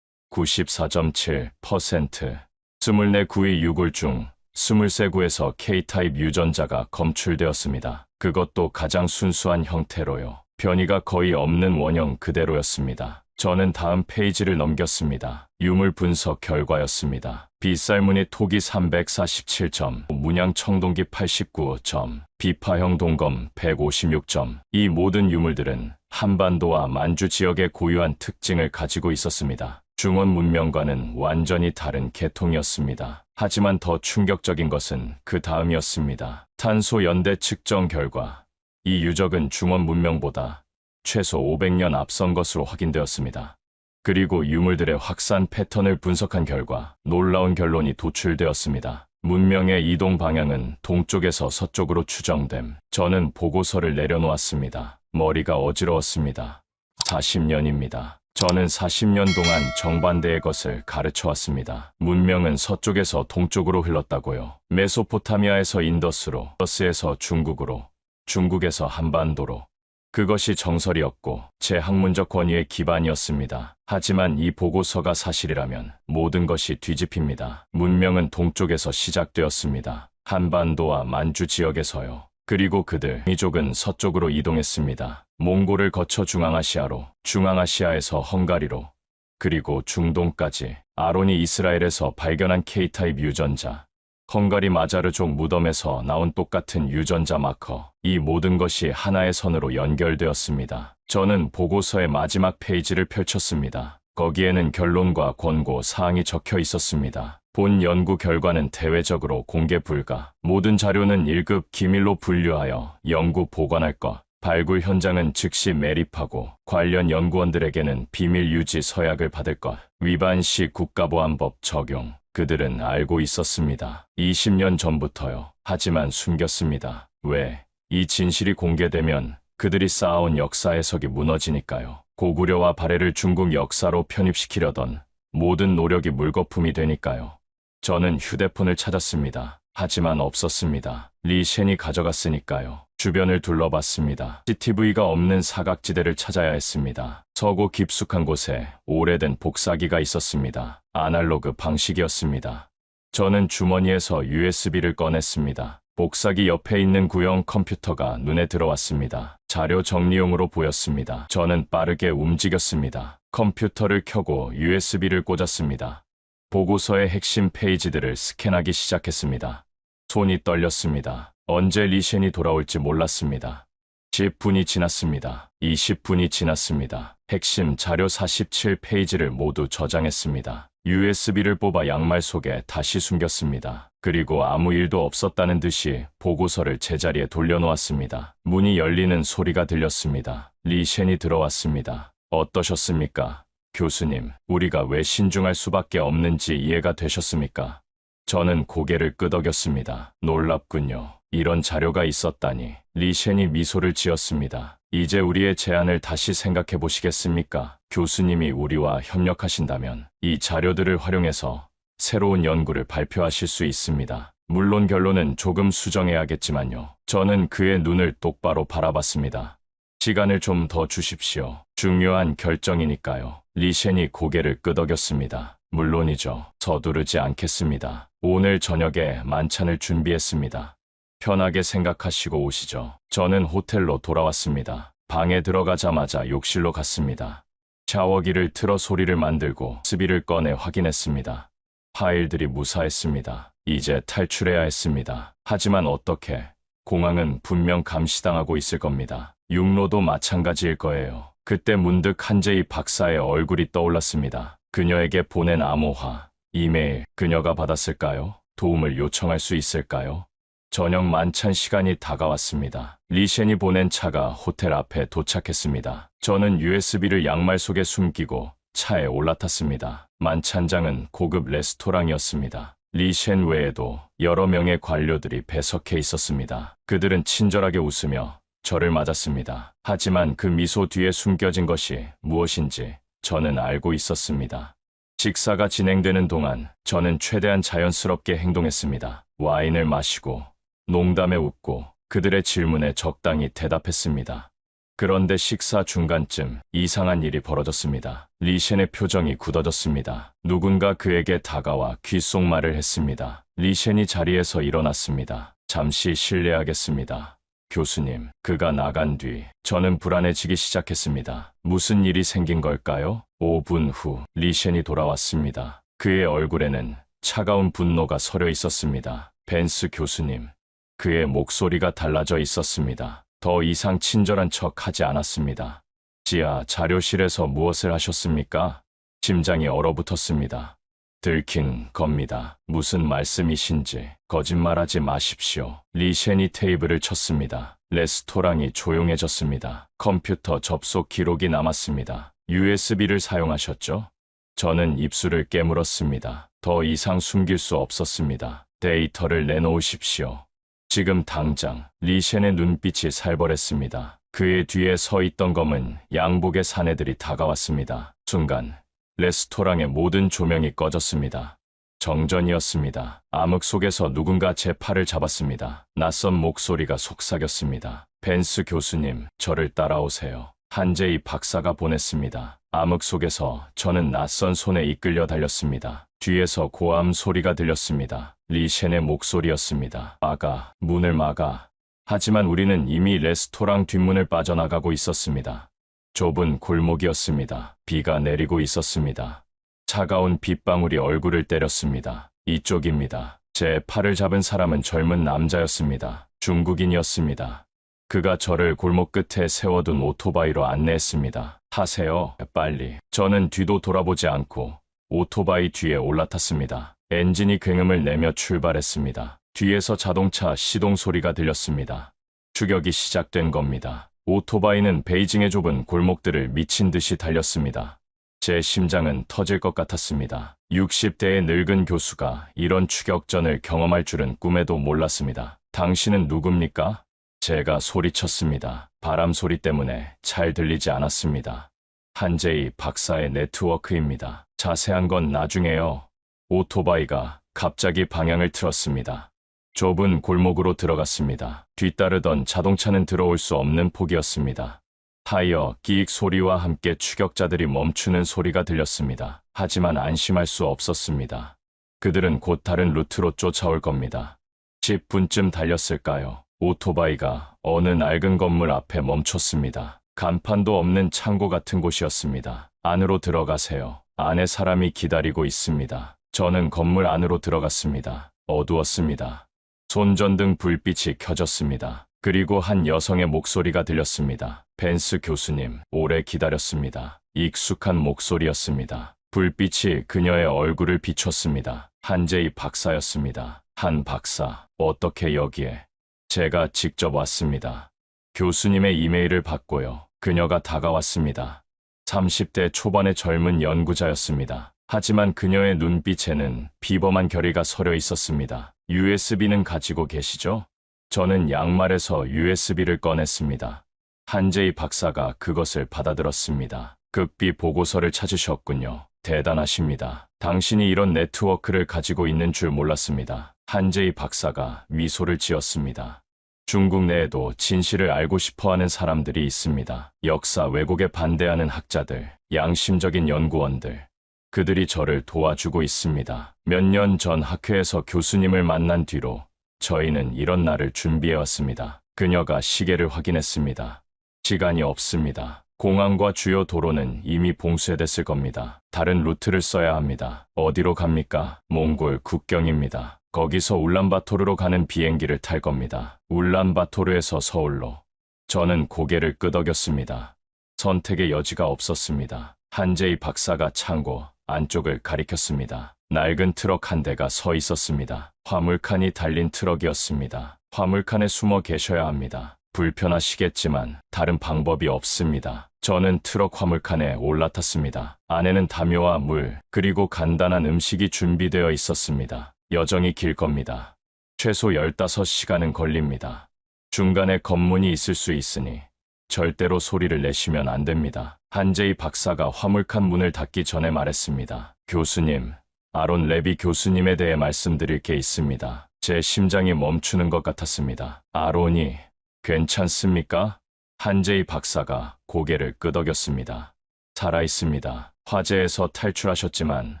94.7%. 24구의 유골 중 23구에서 K타입 유전자가 검출되었습니다. 그것도 가장 순수한 형태로요. 변이가 거의 없는 원형 그대로였습니다. 저는 다음 페이지를 넘겼습니다. 유물 분석 결과였습니다. 빗살무늬 토기 347점, 문양 청동기 89점, 비파형 동검 156점. 이 모든 유물들은 한반도와 만주 지역의 고유한 특징을 가지고 있었습니다. 중원 문명과는 완전히 다른 계통이었습니다. 하지만 더 충격적인 것은 그 다음이었습니다. 탄소 연대 측정 결과 이 유적은 중원 문명보다 최소 500년 앞선 것으로 확인되었습니다. 그리고 유물들의 확산 패턴을 분석한 결과 놀라운 결론이 도출되었습니다. 문명의 이동 방향은 동쪽에서 서쪽으로 추정됨. 저는 보고서를 내려놓았습니다. 머리가 어지러웠습니다. 40년입니다. 저는 40년 동안 정반대의 것을 가르쳐왔습니다. 문명은 서쪽에서 동쪽으로 흘렀다고요. 메소포타미아에서 인더스로, 인더스에서 중국으로, 중국에서 한반도로. 그것이 정설이었고 제 학문적 권위의 기반이었습니다. 하지만 이 보고서가 사실이라면 모든 것이 뒤집힙니다. 문명은 동쪽에서 시작되었습니다. 한반도와 만주 지역에서요. 그리고 그들 민족은 서쪽으로 이동했습니다. 몽골을 거쳐 중앙아시아로, 중앙아시아에서 헝가리로, 그리고 중동까지. 아론이 이스라엘에서 발견한 K타입 유전자, 헝가리 마자르족 무덤에서 나온 똑같은 유전자 마커, 이 모든 것이 하나의 선으로 연결되었습니다. 저는 보고서의 마지막 페이지를 펼쳤습니다. 거기에는 결론과 권고 사항이 적혀 있었습니다. 본 연구 결과는 대외적으로 공개 불가. 모든 자료는 1급 기밀로 분류하여 연구 보관할 것. 발굴 현장은 즉시 매립하고 관련 연구원들에게는 비밀 유지 서약을 받을 것. 위반 시 국가보안법 적용. 그들은 알고 있었습니다. 20년 전부터요. 하지만 숨겼습니다. 왜? 이 진실이 공개되면 그들이 쌓아온 역사 해석이 무너지니까요. 고구려와 발해를 중국 역사로 편입시키려던 모든 노력이 물거품이 되니까요. 저는 휴대폰을 찾았습니다. 하지만 없었습니다. 리 셴이 가져갔으니까요. 주변을 둘러봤습니다. CCTV가 없는 사각지대를 찾아야 했습니다. 서고 깊숙한 곳에 오래된 복사기가 있었습니다. 아날로그 방식이었습니다. 저는 주머니에서 USB를 꺼냈습니다. 복사기 옆에 있는 구형 컴퓨터가 눈에 들어왔습니다. 자료 정리용으로 보였습니다. 저는 빠르게 움직였습니다. 컴퓨터를 켜고 USB를 꽂았습니다. 보고서의 핵심 페이지들을 스캔하기 시작했습니다. 손이 떨렸습니다. 언제 리셴이 돌아올지 몰랐습니다. 10분이 지났습니다. 20분이 지났습니다. 핵심 자료 47페이지를 모두 저장했습니다. USB를 뽑아 양말 속에 다시 숨겼습니다. 그리고 아무 일도 없었다는 듯이 보고서를 제자리에 돌려놓았습니다. 문이 열리는 소리가 들렸습니다. 리셴이 들어왔습니다. 어떠셨습니까? 교수님, 우리가 왜 신중할 수밖에 없는지 이해가 되셨습니까? 저는 고개를 끄덕였습니다. 놀랍군요. 이런 자료가 있었다니. 리셴이 미소를 지었습니다. 이제 우리의 제안을 다시 생각해 보시겠습니까? 교수님이 우리와 협력하신다면 이 자료들을 활용해서 새로운 연구를 발표하실 수 있습니다. 물론 결론은 조금 수정해야겠지만요. 저는 그의 눈을 똑바로 바라봤습니다. 시간을 좀 더 주십시오. 중요한 결정이니까요. 리셴이 고개를 끄덕였습니다. 물론이죠. 서두르지 않겠습니다. 오늘 저녁에 만찬을 준비했습니다. 편하게 생각하시고 오시죠. 저는 호텔로 돌아왔습니다. 방에 들어가자마자 욕실로 갔습니다. 샤워기를 틀어 소리를 만들고 스비를 꺼내 확인했습니다. 파일들이 무사했습니다. 이제 탈출해야 했습니다. 하지만 어떻게? 공항은 분명 감시당하고 있을 겁니다. 육로도 마찬가지일 거예요. 그때 문득 한재희 박사의 얼굴이 떠올랐습니다. 그녀에게 보낸 암호화, 이메일, 그녀가 받았을까요? 도움을 요청할 수 있을까요? 저녁 만찬 시간이 다가왔습니다. 리셴이 보낸 차가 호텔 앞에 도착했습니다. 저는 USB를 양말 속에 숨기고 차에 올라탔습니다. 만찬장은 고급 레스토랑이었습니다. 리셴 외에도 여러 명의 관료들이 배석해 있었습니다. 그들은 친절하게 웃으며 저를 맞았습니다. 하지만 그 미소 뒤에 숨겨진 것이 무엇인지 저는 알고 있었습니다. 식사가 진행되는 동안 저는 최대한 자연스럽게 행동했습니다. 와인을 마시고 농담에 웃고 그들의 질문에 적당히 대답했습니다. 그런데 식사 중간쯤 이상한 일이 벌어졌습니다. 리셴의 표정이 굳어졌습니다. 누군가 그에게 다가와 귓속말을 했습니다. 리셴이 자리에서 일어났습니다. 잠시 실례하겠습니다. 교수님, 그가 나간 뒤 저는 불안해지기 시작했습니다. 무슨 일이 생긴 걸까요? 5분 후 리셴이 돌아왔습니다. 그의 얼굴에는 차가운 분노가 서려 있었습니다. 벤스 교수님, 그의 목소리가 달라져 있었습니다. 더 이상 친절한 척 하지 않았습니다. 지하 자료실에서 무엇을 하셨습니까? 심장이 얼어붙었습니다. 들킨 겁니다. 무슨 말씀이신지 거짓말하지 마십시오. 리셴이 테이블을 쳤습니다. 레스토랑이 조용해졌습니다. 컴퓨터 접속 기록이 남았습니다. USB를 사용하셨죠? 저는 입술을 깨물었습니다. 더 이상 숨길 수 없었습니다. 데이터를 내놓으십시오. 지금 당장. 리셴의 눈빛이 살벌했습니다. 그의 뒤에 서 있던 검은 양복의 사내들이 다가왔습니다. 순간 레스토랑의 모든 조명이 꺼졌습니다. 정전이었습니다. 암흑 속에서 누군가 제 팔을 잡았습니다. 낯선 목소리가 속삭였습니다. 벤스 교수님, 저를 따라오세요. 한제이 박사가 보냈습니다. 암흑 속에서 저는 낯선 손에 이끌려 달렸습니다. 뒤에서 고함 소리가 들렸습니다. 리셴의 목소리였습니다. 막아, 문을 막아. 하지만 우리는 이미 레스토랑 뒷문을 빠져나가고 있었습니다. 좁은 골목이었습니다. 비가 내리고 있었습니다. 차가운 빗방울이 얼굴을 때렸습니다. 이쪽입니다. 제 팔을 잡은 사람은 젊은 남자였습니다. 중국인이었습니다. 그가 저를 골목 끝에 세워둔 오토바이로 안내했습니다. 타세요, 빨리. 저는 뒤도 돌아보지 않고 오토바이 뒤에 올라탔습니다. 엔진이 굉음을 내며 출발했습니다. 뒤에서 자동차 시동 소리가 들렸습니다. 추격이 시작된 겁니다. 오토바이는 베이징의 좁은 골목들을 미친 듯이 달렸습니다. 제 심장은 터질 것 같았습니다. 60대의 늙은 교수가 이런 추격전을 경험할 줄은 꿈에도 몰랐습니다. 당신은 누굽니까? 제가 소리쳤습니다. 바람 소리 때문에 잘 들리지 않았습니다. 한제이 박사의 네트워크입니다. 자세한 건 나중에요. 오토바이가 갑자기 방향을 틀었습니다. 좁은 골목으로 들어갔습니다. 뒤따르던 자동차는 들어올 수 없는 폭이었습니다. 타이어 끼익 소리와 함께 추격자들이 멈추는 소리가 들렸습니다. 하지만 안심할 수 없었습니다. 그들은 곧 다른 루트로 쫓아올 겁니다. 10분쯤 달렸을까요? 오토바이가 어느 낡은 건물 앞에 멈췄습니다. 간판도 없는 창고 같은 곳이었습니다. 안으로 들어가세요. 안에 사람이 기다리고 있습니다. 저는 건물 안으로 들어갔습니다. 어두웠습니다. 손전등 불빛이 켜졌습니다. 그리고 한 여성의 목소리가 들렸습니다. 벤스 교수님, 오래 기다렸습니다. 익숙한 목소리였습니다. 불빛이 그녀의 얼굴을 비췄습니다. 한제이 박사였습니다. 한 박사, 어떻게 여기에? 제가 직접 왔습니다. 교수님의 이메일을 받고요. 그녀가 다가왔습니다. 30대 초반의 젊은 연구자였습니다. 하지만 그녀의 눈빛에는 비범한 결의가 서려 있었습니다. USB는 가지고 계시죠? 저는 양말에서 USB를 꺼냈습니다. 한제이 박사가 그것을 받아들었습니다. 극비 보고서를 찾으셨군요. 대단하십니다. 당신이 이런 네트워크를 가지고 있는 줄 몰랐습니다. 한제이 박사가 미소를 지었습니다. 중국 내에도 진실을 알고 싶어하는 사람들이 있습니다. 역사 왜곡에 반대하는 학자들, 양심적인 연구원들. 그들이 저를 도와주고 있습니다. 몇 년 전 학회에서 교수님을 만난 뒤로 저희는 이런 날을 준비해왔습니다. 그녀가 시계를 확인했습니다. 시간이 없습니다. 공항과 주요 도로는 이미 봉쇄됐을 겁니다. 다른 루트를 써야 합니다. 어디로 갑니까? 몽골 국경입니다. 거기서 울란바토르로 가는 비행기를 탈 겁니다. 울란바토르에서 서울로. 저는 고개를 끄덕였습니다. 선택의 여지가 없었습니다. 한제이 박사가 창고 안쪽을 가리켰습니다. 낡은 트럭 한 대가 서 있었습니다. 화물칸이 달린 트럭이었습니다. 화물칸에 숨어 계셔야 합니다. 불편하시겠지만 다른 방법이 없습니다. 저는 트럭 화물칸에 올라탔습니다. 안에는 담요와 물, 그리고 간단한 음식이 준비되어 있었습니다. 여정이 길 겁니다. 최소 15시간은 걸립니다. 중간에 검문이 있을 수 있으니 절대로 소리를 내시면 안 됩니다. 한제이 박사가 화물칸 문을 닫기 전에 말했습니다. 교수님, 아론 레비 교수님에 대해 말씀드릴 게 있습니다. 제 심장이 멈추는 것 같았습니다. 아론이 괜찮습니까? 한재희 박사가 고개를 끄덕였습니다. 살아있습니다. 화재에서 탈출하셨지만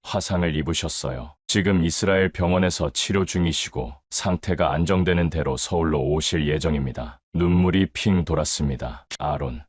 화상을 입으셨어요. 지금 이스라엘 병원에서 치료 중이시고 상태가 안정되는 대로 서울로 오실 예정입니다. 눈물이 핑 돌았습니다. 아론.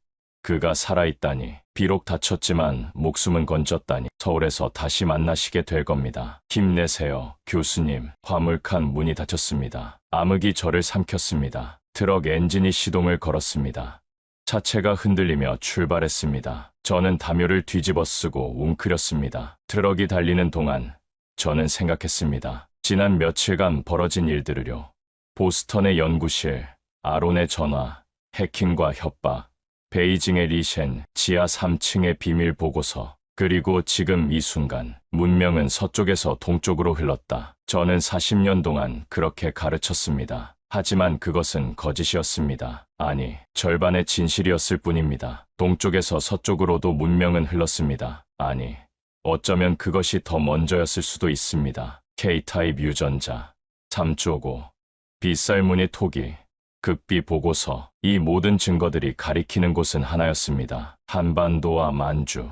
그가 살아있다니. 비록 다쳤지만 목숨은 건졌다니. 서울에서 다시 만나시게 될 겁니다. 힘내세요, 교수님. 화물칸 문이 닫혔습니다. 암흑이 저를 삼켰습니다. 트럭 엔진이 시동을 걸었습니다. 차체가 흔들리며 출발했습니다. 저는 담요를 뒤집어 쓰고 웅크렸습니다. 트럭이 달리는 동안 저는 생각했습니다. 지난 며칠간 벌어진 일들을요. 보스턴의 연구실, 아론의 전화, 해킹과 협박, 베이징의 리셴, 지하 3층의 비밀 보고서, 그리고 지금 이 순간 문명은 서쪽에서 동쪽으로 흘렀다. 저는 40년 동안 그렇게 가르쳤습니다. 하지만 그것은 거짓이었습니다. 아니, 절반의 진실이었을 뿐입니다. 동쪽에서 서쪽으로도 문명은 흘렀습니다. 아니, 어쩌면 그것이 더 먼저였을 수도 있습니다. K타입 유전자, 3조고, 빗살무늬 토기, 극비 보고서, 이 모든 증거들이 가리키는 곳은 하나였습니다. 한반도와 만주,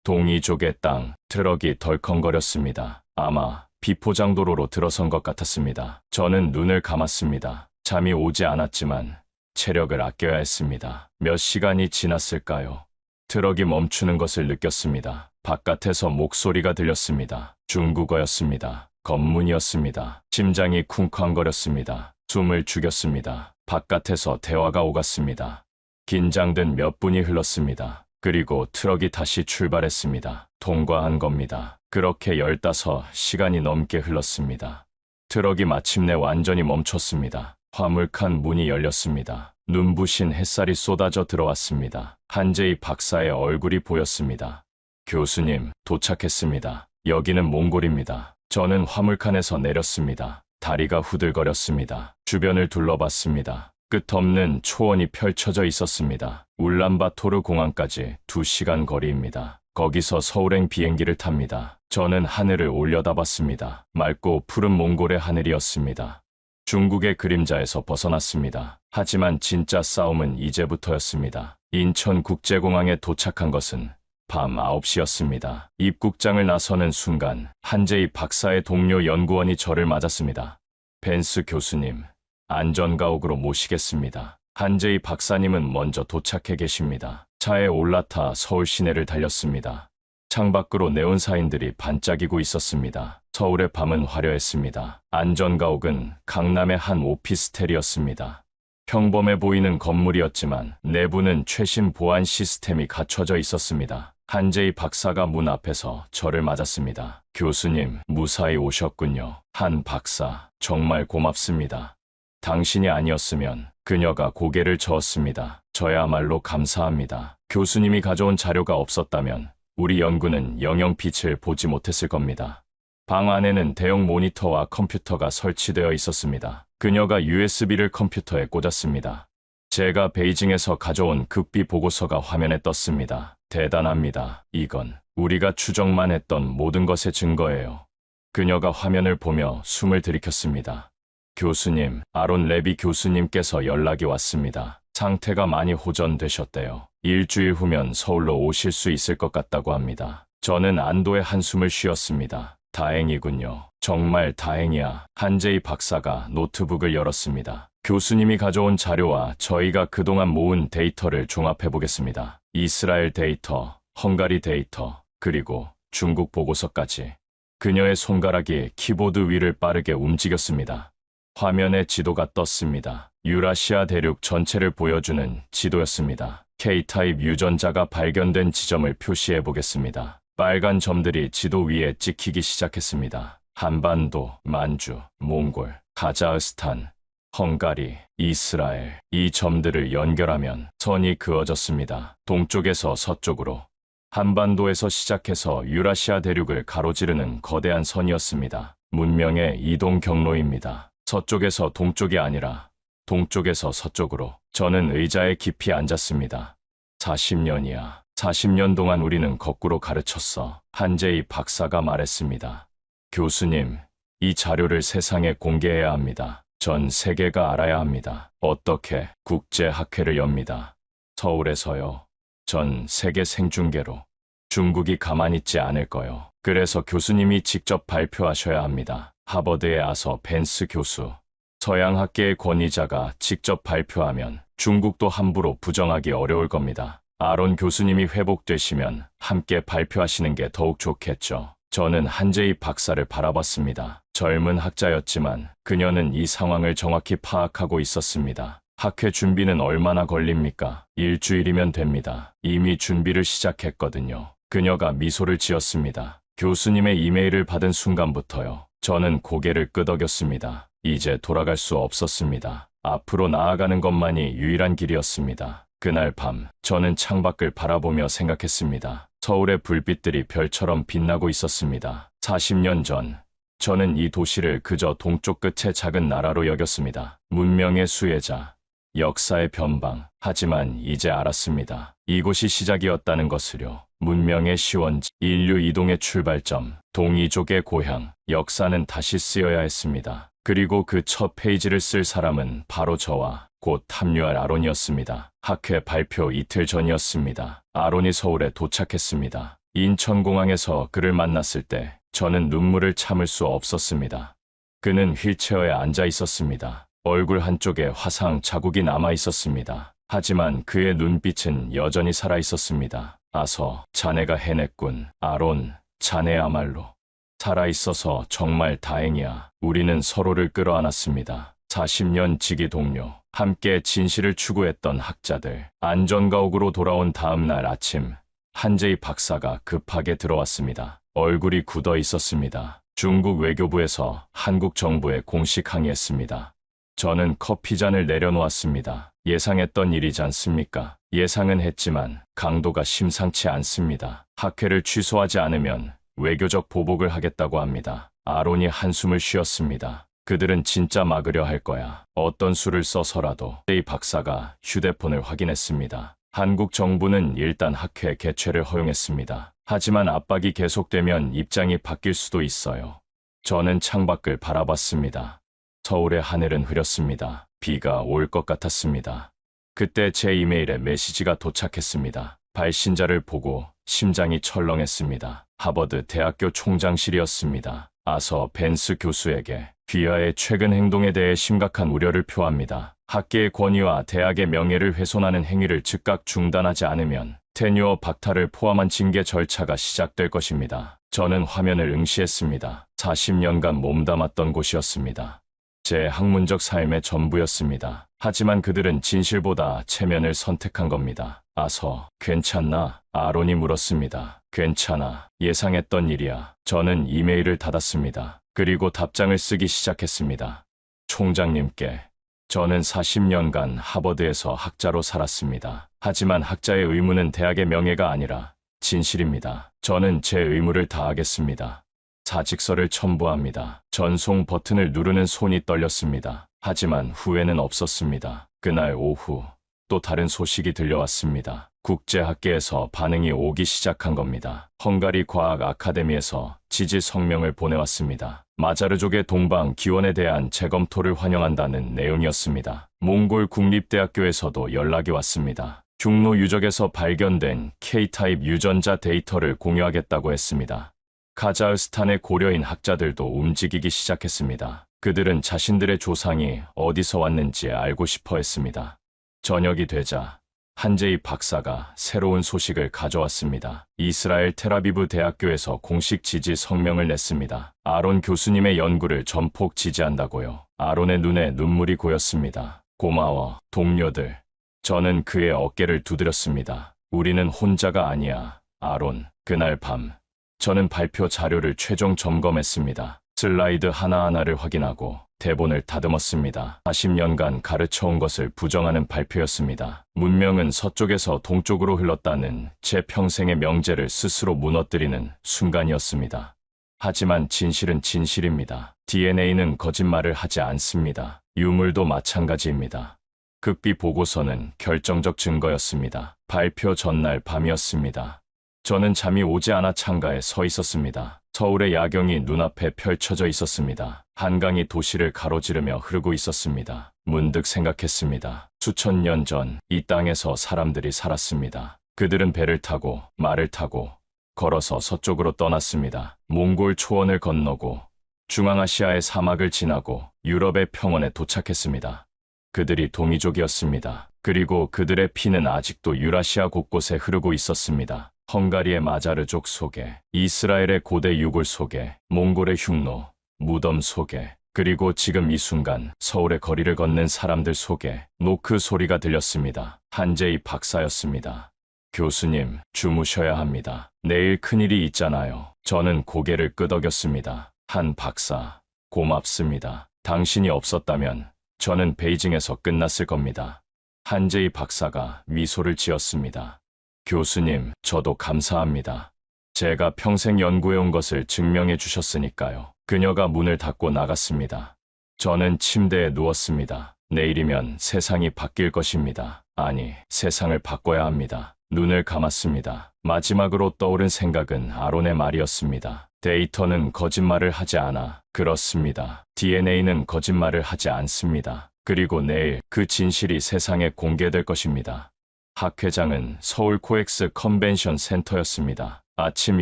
동이족의 땅. 트럭이 덜컹거렸습니다. 아마 비포장도로로 들어선 것 같았습니다. 저는 눈을 감았습니다. 잠이 오지 않았지만 체력을 아껴야 했습니다. 몇 시간이 지났을까요? 트럭이 멈추는 것을 느꼈습니다. 바깥에서 목소리가 들렸습니다. 중국어였습니다. 검문이었습니다. 심장이 쿵쾅거렸습니다. 숨을 죽였습니다. 바깥에서 대화가 오갔습니다. 긴장된 몇 분이 흘렀습니다. 그리고 트럭이 다시 출발했습니다. 통과한 겁니다. 그렇게 15시간이 넘게 흘렀습니다. 트럭이 마침내 완전히 멈췄습니다. 화물칸 문이 열렸습니다. 눈부신 햇살이 쏟아져 들어왔습니다. 한재희 박사의 얼굴이 보였습니다. 교수님, 도착했습니다. 여기는 몽골입니다. 저는 화물칸에서 내렸습니다. 다리가 후들거렸습니다. 주변을 둘러봤습니다. 끝없는 초원이 펼쳐져 있었습니다. 울란바토르 공항까지 2시간 거리입니다. 거기서 서울행 비행기를 탑니다. 저는 하늘을 올려다봤습니다. 맑고 푸른 몽골의 하늘이었습니다. 중국의 그림자에서 벗어났습니다. 하지만 진짜 싸움은 이제부터였습니다. 인천국제공항에 도착한 것은 밤 9시였습니다. 입국장을 나서는 순간 한재희 박사의 동료 연구원이 저를 맞았습니다. 벤스 교수님, 안전가옥으로 모시겠습니다. 한재희 박사님은 먼저 도착해 계십니다. 차에 올라타 서울 시내를 달렸습니다. 창밖으로 네온사인들이 반짝이고 있었습니다. 서울의 밤은 화려했습니다. 안전가옥은 강남의 한 오피스텔이었습니다. 평범해 보이는 건물이었지만 내부는 최신 보안 시스템이 갖춰져 있었습니다. 한재희 박사가 문 앞에서 저를 맞았습니다. 교수님, 무사히 오셨군요. 한 박사, 정말 고맙습니다. 당신이 아니었으면. 그녀가 고개를 저었습니다. 저야말로 감사합니다. 교수님이 가져온 자료가 없었다면 우리 연구는 영영 빛을 보지 못했을 겁니다. 방 안에는 대형 모니터와 컴퓨터가 설치되어 있었습니다. 그녀가 USB를 컴퓨터에 꽂았습니다. 제가 베이징에서 가져온 극비 보고서가 화면에 떴습니다. 대단합니다. 이건 우리가 추정만 했던 모든 것의 증거예요. 그녀가 화면을 보며 숨을 들이켰습니다. 교수님, 아론 레비 교수님께서 연락이 왔습니다. 상태가 많이 호전되셨대요. 일주일 후면 서울로 오실 수 있을 것 같다고 합니다. 저는 안도의 한숨을 쉬었습니다. 다행이군요. 정말 다행이야. 한재희 박사가 노트북을 열었습니다. 교수님이 가져온 자료와 저희가 그동안 모은 데이터를 종합해 보겠습니다. 이스라엘 데이터, 헝가리 데이터, 그리고 중국 보고서까지. 그녀의 손가락이 키보드 위를 빠르게 움직였습니다. 화면에 지도가 떴습니다. 유라시아 대륙 전체를 보여주는 지도였습니다. K타입 유전자가 발견된 지점을 표시해 보겠습니다. 빨간 점들이 지도 위에 찍히기 시작했습니다. 한반도, 만주, 몽골, 카자흐스탄, 헝가리, 이스라엘. 이 점들을 연결하면 선이 그어졌습니다. 동쪽에서 서쪽으로. 한반도에서 시작해서 유라시아 대륙을 가로지르는 거대한 선이었습니다. 문명의 이동 경로입니다. 서쪽에서 동쪽이 아니라 동쪽에서 서쪽으로. 저는 의자에 깊이 앉았습니다. 40년이야. 40년 동안 우리는 거꾸로 가르쳤어. 한재희 박사가 말했습니다. 교수님, 이 자료를 세상에 공개해야 합니다. 전 세계가 알아야 합니다. 어떻게? 국제학회를 엽니다. 서울에서요. 전 세계 생중계로. 중국이 가만히 있지 않을 거요. 그래서 교수님이 직접 발표하셔야 합니다. 하버드의 아서 벤스 교수. 서양학계의 권위자가 직접 발표하면 중국도 함부로 부정하기 어려울 겁니다. 아론 교수님이 회복되시면 함께 발표하시는 게 더욱 좋겠죠. 저는 한재희 박사를 바라봤습니다. 젊은 학자였지만 그녀는 이 상황을 정확히 파악하고 있었습니다. 학회 준비는 얼마나 걸립니까? 일주일이면 됩니다. 이미 준비를 시작했거든요. 그녀가 미소를 지었습니다. 교수님의 이메일을 받은 순간부터요. 저는 고개를 끄덕였습니다. 이제 돌아갈 수 없었습니다. 앞으로 나아가는 것만이 유일한 길이었습니다. 그날 밤, 저는 창밖을 바라보며 생각했습니다. 서울의 불빛들이 별처럼 빛나고 있었습니다. 40년 전, 저는 이 도시를 그저 동쪽 끝의 작은 나라로 여겼습니다. 문명의 수혜자, 역사의 변방. 하지만 이제 알았습니다. 이곳이 시작이었다는 것을요. 문명의 시원지, 인류 이동의 출발점, 동이족의 고향. 역사는 다시 쓰여야 했습니다. 그리고 그 첫 페이지를 쓸 사람은 바로 저와 곧 합류할 아론이었습니다. 학회 발표 이틀 전이었습니다. 아론이 서울에 도착했습니다. 인천공항에서 그를 만났을 때 저는 눈물을 참을 수 없었습니다. 그는 휠체어에 앉아 있었습니다. 얼굴 한쪽에 화상 자국이 남아 있었습니다. 하지만 그의 눈빛은 여전히 살아 있었습니다. 아서, 자네가 해냈군. 아론, 자네야말로 살아있어서 정말 다행이야. 우리는 서로를 끌어안았습니다. 40년 지기 동료, 함께 진실을 추구했던 학자들. 안전가옥으로 돌아온 다음 날 아침, 한재희 박사가 급하게 들어왔습니다. 얼굴이 굳어 있었습니다. 중국 외교부에서 한국 정부에 공식 항의했습니다. 저는 커피잔을 내려놓았습니다. 예상했던 일이지 않습니까? 예상은 했지만 강도가 심상치 않습니다. 학회를 취소하지 않으면 외교적 보복을 하겠다고 합니다. 아론이 한숨을 쉬었습니다. 그들은 진짜 막으려 할 거야. 어떤 수를 써서라도. 이 박사가 휴대폰을 확인했습니다. 한국 정부는 일단 학회 개최를 허용했습니다. 하지만 압박이 계속되면 입장이 바뀔 수도 있어요. 저는 창밖을 바라봤습니다. 서울의 하늘은 흐렸습니다. 비가 올 것 같았습니다. 그때 제 이메일에 메시지가 도착했습니다. 발신자를 보고 심장이 철렁했습니다. 하버드 대학교 총장실이었습니다. 아서 벤스 교수에게 귀하의 최근 행동에 대해 심각한 우려를 표합니다. 학계의 권위와 대학의 명예를 훼손하는 행위를 즉각 중단하지 않으면 테뉴어 박탈을 포함한 징계 절차가 시작될 것입니다. 저는 화면을 응시했습니다. 40년간 몸담았던 곳이었습니다. 제 학문적 삶의 전부였습니다. 하지만 그들은 진실보다 체면을 선택한 겁니다. 아서, 괜찮나? 아론이 물었습니다. 괜찮아. 예상했던 일이야. 저는 이메일을 닫았습니다. 그리고 답장을 쓰기 시작했습니다. 총장님께, 저는 40년간 하버드에서 학자로 살았습니다. 하지만 학자의 의무는 대학의 명예가 아니라 진실입니다. 저는 제 의무를 다하겠습니다. 사직서를 첨부합니다. 전송 버튼을 누르는 손이 떨렸습니다. 하지만 후회는 없었습니다. 그날 오후 또 다른 소식이 들려왔습니다. 국제학계에서 반응이 오기 시작한 겁니다. 헝가리 과학 아카데미에서 지지 성명을 보내왔습니다. 마자르족의 동방 기원에 대한 재검토를 환영한다는 내용이었습니다. 몽골 국립대학교에서도 연락이 왔습니다. 흉노 유적에서 발견된 K타입 유전자 데이터를 공유하겠다고 했습니다. 카자흐스탄의 고려인 학자들도 움직이기 시작했습니다. 그들은 자신들의 조상이 어디서 왔는지 알고 싶어 했습니다. 저녁이 되자 한재희 박사가 새로운 소식을 가져왔습니다. 이스라엘 텔아비브 대학교에서 공식 지지 성명을 냈습니다. 아론 교수님의 연구를 전폭 지지한다고요. 아론의 눈에 눈물이 고였습니다. 고마워, 동료들. 저는 그의 어깨를 두드렸습니다. 우리는 혼자가 아니야, 아론. 그날 밤, 저는 발표 자료를 최종 점검했습니다. 슬라이드 하나하나를 확인하고 대본을 다듬었습니다. 40년간 가르쳐온 것을 부정하는 발표였습니다. 문명은 서쪽에서 동쪽으로 흘렀다는 제 평생의 명제를 스스로 무너뜨리는 순간이었습니다. 하지만 진실은 진실입니다. DNA는 거짓말을 하지 않습니다. 유물도 마찬가지입니다. 극비 보고서는 결정적 증거였습니다. 발표 전날 밤이었습니다. 저는 잠이 오지 않아 창가에 서 있었습니다. 서울의 야경이 눈앞에 펼쳐져 있었습니다. 한강이 도시를 가로지르며 흐르고 있었습니다. 문득 생각했습니다. 수천 년 전 이 땅에서 사람들이 살았습니다. 그들은 배를 타고 말을 타고 걸어서 서쪽으로 떠났습니다. 몽골 초원을 건너고 중앙아시아의 사막을 지나고 유럽의 평원에 도착했습니다. 그들이 동이족이었습니다. 그리고 그들의 피는 아직도 유라시아 곳곳에 흐르고 있었습니다. 헝가리의 마자르족 속에, 이스라엘의 고대 유골 속에, 몽골의 흉노, 무덤 속에, 그리고 지금 이 순간 서울의 거리를 걷는 사람들 속에 노크 소리가 들렸습니다. 한재희 박사였습니다. 교수님, 주무셔야 합니다. 내일 큰일이 있잖아요. 저는 고개를 끄덕였습니다. 한 박사, 고맙습니다. 당신이 없었다면 저는 베이징에서 끝났을 겁니다. 한재희 박사가 미소를 지었습니다. 교수님, 저도 감사합니다. 제가 평생 연구해온 것을 증명해 주셨으니까요. 그녀가 문을 닫고 나갔습니다. 저는 침대에 누웠습니다. 내일이면 세상이 바뀔 것입니다. 아니, 세상을 바꿔야 합니다. 눈을 감았습니다. 마지막으로 떠오른 생각은 아론의 말이었습니다. 데이터는 거짓말을 하지 않아. 그렇습니다. DNA는 거짓말을 하지 않습니다. 그리고 내일 그 진실이 세상에 공개될 것입니다. 학 회장은 서울 코엑스 컨벤션 센터였습니다. 아침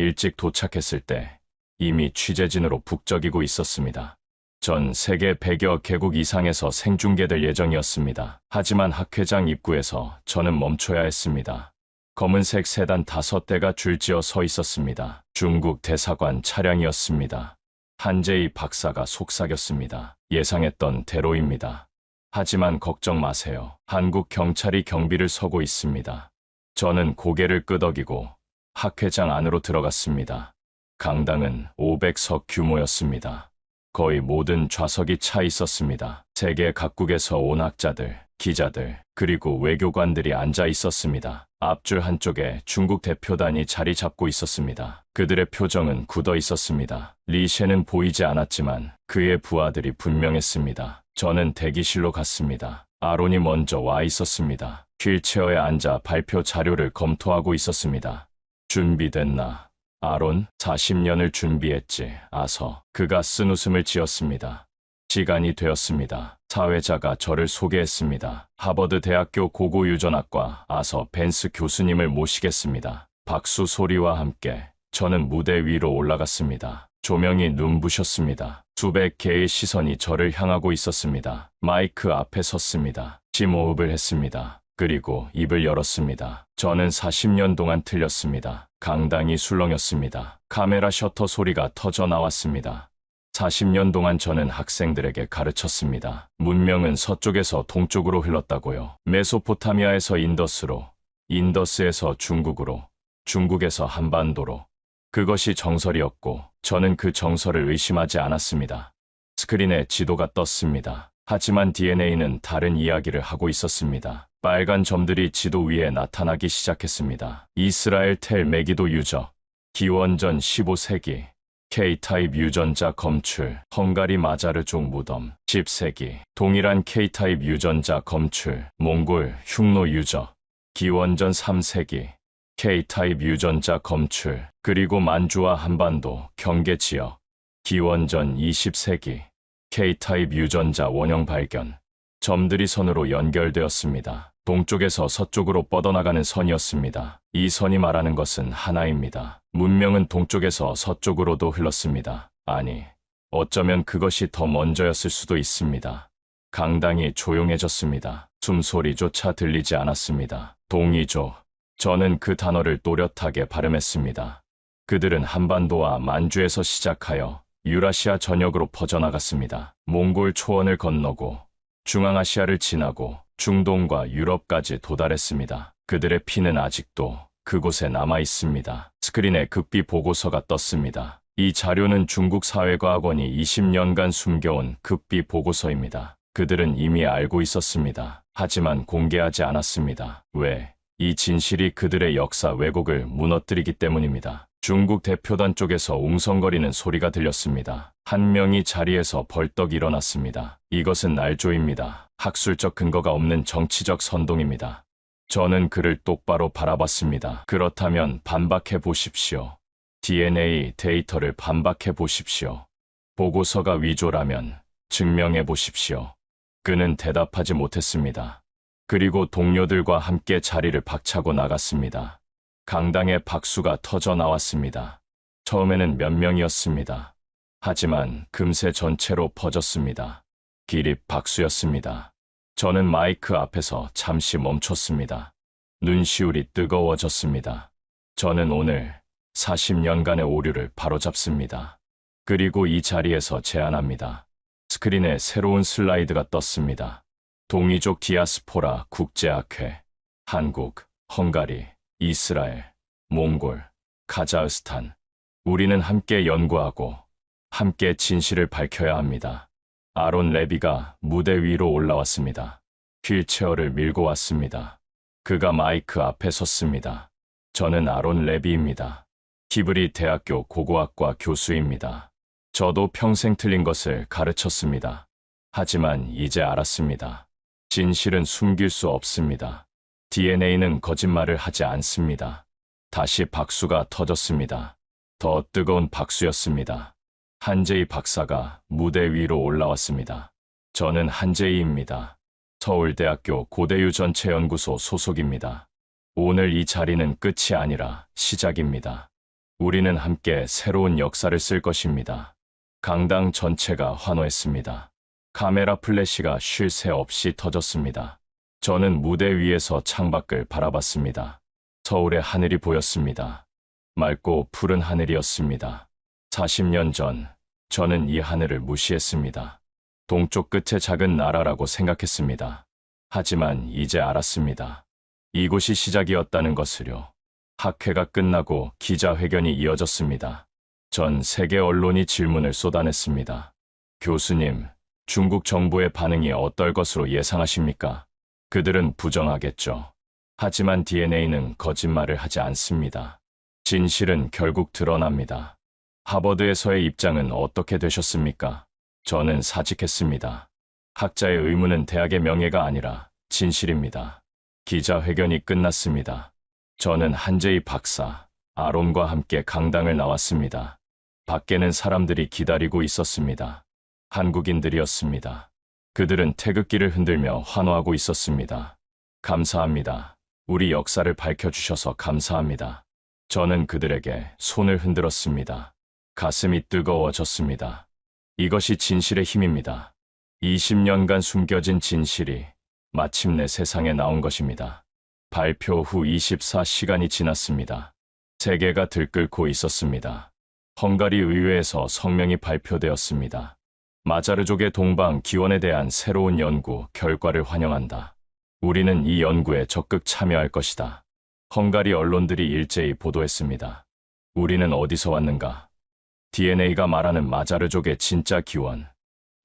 일찍 도착했을 때 이미 취재진으로 북적이고 있었습니다. 전 세계 100여 개국 이상에서 생중계될 예정이었습니다. 하지만 학 회장 입구에서 저는 멈춰야 했습니다. 검은색 세단 5대가 줄지어 서 있었습니다. 중국 대사관 차량이었습니다. 한재희 박사가 속삭였습니다. 예상했던 대로입니다. 하지만 걱정 마세요. 한국 경찰이 경비를 서고 있습니다. 저는 고개를 끄덕이고 학 회장 안으로 들어갔습니다. 강당은 500석 규모였습니다. 거의 모든 좌석이 차 있었습니다. 세계 각국에서 온 학자들, 기자들, 그리고 외교관들이 앉아 있었습니다. 앞줄 한쪽에 중국 대표단이 자리 잡고 있었습니다. 그들의 표정은 굳어 있었습니다. 리셰는 보이지 않았지만 그의 부하들이 분명했습니다. 저는 대기실로 갔습니다. 아론이 먼저 와 있었습니다. 휠체어에 앉아 발표 자료를 검토하고 있었습니다. 준비됐나? 아론, 40년을 준비했지. 아서. 그가 쓴 웃음을 지었습니다. 시간이 되었습니다. 사회자가 저를 소개했습니다. 하버드 대학교 고고유전학과 아서 벤스 교수님을 모시겠습니다. 박수 소리와 함께 저는 무대 위로 올라갔습니다. 조명이 눈부셨습니다. 수백 개의 시선이 저를 향하고 있었습니다. 마이크 앞에 섰습니다. 심호흡을 했습니다. 그리고 입을 열었습니다. 저는 40년 동안 틀렸습니다. 강당이 술렁였습니다. 카메라 셔터 소리가 터져 나왔습니다. 40년 동안 저는 학생들에게 가르쳤습니다. 문명은 서쪽에서 동쪽으로 흘렀다고요. 메소포타미아에서 인더스로, 인더스에서 중국으로, 중국에서 한반도로. 그것이 정설이었고 저는 그 정설을 의심하지 않았습니다. 스크린에 지도가 떴습니다. 하지만 DNA는 다른 이야기를 하고 있었습니다. 빨간 점들이 지도 위에 나타나기 시작했습니다. 이스라엘 텔 메기도 유적, 기원전 15세기, K타입 유전자 검출, 헝가리 마자르족 무덤, 10세기, 동일한 K타입 유전자 검출, 몽골 흉노 유적, 기원전 3세기, K타입 유전자 검출, 그리고 만주와 한반도, 경계 지역, 기원전 20세기, K타입 유전자 원형 발견. 점들이 선으로 연결되었습니다. 동쪽에서 서쪽으로 뻗어나가는 선이었습니다. 이 선이 말하는 것은 하나입니다. 문명은 동쪽에서 서쪽으로도 흘렀습니다. 아니, 어쩌면 그것이 더 먼저였을 수도 있습니다. 강당이 조용해졌습니다. 숨소리조차 들리지 않았습니다. 동이족. 저는 그 단어를 또렷하게 발음했습니다. 그들은 한반도와 만주에서 시작하여 유라시아 전역으로 퍼져나갔습니다. 몽골 초원을 건너고 중앙아시아를 지나고 중동과 유럽까지 도달했습니다. 그들의 피는 아직도 그곳에 남아 있습니다. 스크린에 극비 보고서가 떴습니다. 이 자료는 중국 사회과학원이 20년간 숨겨온 극비 보고서입니다. 그들은 이미 알고 있었습니다. 하지만 공개하지 않았습니다. 왜? 이 진실이 그들의 역사 왜곡을 무너뜨리기 때문입니다. 중국 대표단 쪽에서 웅성거리는 소리가 들렸습니다. 한 명이 자리에서 벌떡 일어났습니다. 이것은 날조입니다. 학술적 근거가 없는 정치적 선동입니다. 저는 그를 똑바로 바라봤습니다. 그렇다면 반박해 보십시오. DNA 데이터를 반박해 보십시오. 보고서가 위조라면 증명해 보십시오. 그는 대답하지 못했습니다. 그리고 동료들과 함께 자리를 박차고 나갔습니다. 강당에 박수가 터져 나왔습니다. 처음에는 몇 명이었습니다. 하지만 금세 전체로 퍼졌습니다. 기립 박수였습니다. 저는 마이크 앞에서 잠시 멈췄습니다. 눈시울이 뜨거워졌습니다. 저는 오늘 40년간의 오류를 바로잡습니다. 그리고 이 자리에서 제안합니다. 스크린에 새로운 슬라이드가 떴습니다. 동이족 디아스포라 국제학회, 한국, 헝가리, 이스라엘, 몽골, 카자흐스탄. 우리는 함께 연구하고 함께 진실을 밝혀야 합니다. 아론 레비가 무대 위로 올라왔습니다. 휠체어를 밀고 왔습니다. 그가 마이크 앞에 섰습니다. 저는 아론 레비입니다. 히브리 대학교 고고학과 교수입니다. 저도 평생 틀린 것을 가르쳤습니다. 하지만 이제 알았습니다. 진실은 숨길 수 없습니다. DNA는 거짓말을 하지 않습니다. 다시 박수가 터졌습니다. 더 뜨거운 박수였습니다. 한재희 박사가 무대 위로 올라왔습니다. 저는 한재희입니다. 서울대학교 고대유 전체연구소 소속입니다. 오늘 이 자리는 끝이 아니라 시작입니다. 우리는 함께 새로운 역사를 쓸 것입니다. 강당 전체가 환호했습니다. 카메라 플래시가 쉴 새 없이 터졌습니다. 저는 무대 위에서 창밖을 바라봤습니다. 서울의 하늘이 보였습니다. 맑고 푸른 하늘이었습니다. 40년 전, 저는 이 하늘을 무시했습니다. 동쪽 끝의 작은 나라라고 생각했습니다. 하지만 이제 알았습니다. 이곳이 시작이었다는 것을요. 학회가 끝나고 기자회견이 이어졌습니다. 전 세계 언론이 질문을 쏟아냈습니다. 교수님, 중국 정부의 반응이 어떨 것으로 예상하십니까? 그들은 부정하겠죠. 하지만 DNA는 거짓말을 하지 않습니다. 진실은 결국 드러납니다. 하버드에서의 입장은 어떻게 되셨습니까? 저는 사직했습니다. 학자의 의무는 대학의 명예가 아니라 진실입니다. 기자회견이 끝났습니다. 저는 한재희 박사, 아론과 함께 강당을 나왔습니다. 밖에는 사람들이 기다리고 있었습니다. 한국인들이었습니다. 그들은 태극기를 흔들며 환호하고 있었습니다. 감사합니다. 우리 역사를 밝혀주셔서 감사합니다. 저는 그들에게 손을 흔들었습니다. 가슴이 뜨거워졌습니다. 이것이 진실의 힘입니다. 20년간 숨겨진 진실이 마침내 세상에 나온 것입니다. 발표 후 24시간이 지났습니다. 세계가 들끓고 있었습니다. 헝가리 의회에서 성명이 발표되었습니다. 마자르족의 동방 기원에 대한 새로운 연구 결과를 환영한다. 우리는 이 연구에 적극 참여할 것이다. 헝가리 언론들이 일제히 보도했습니다. 우리는 어디서 왔는가? DNA가 말하는 마자르족의 진짜 기원.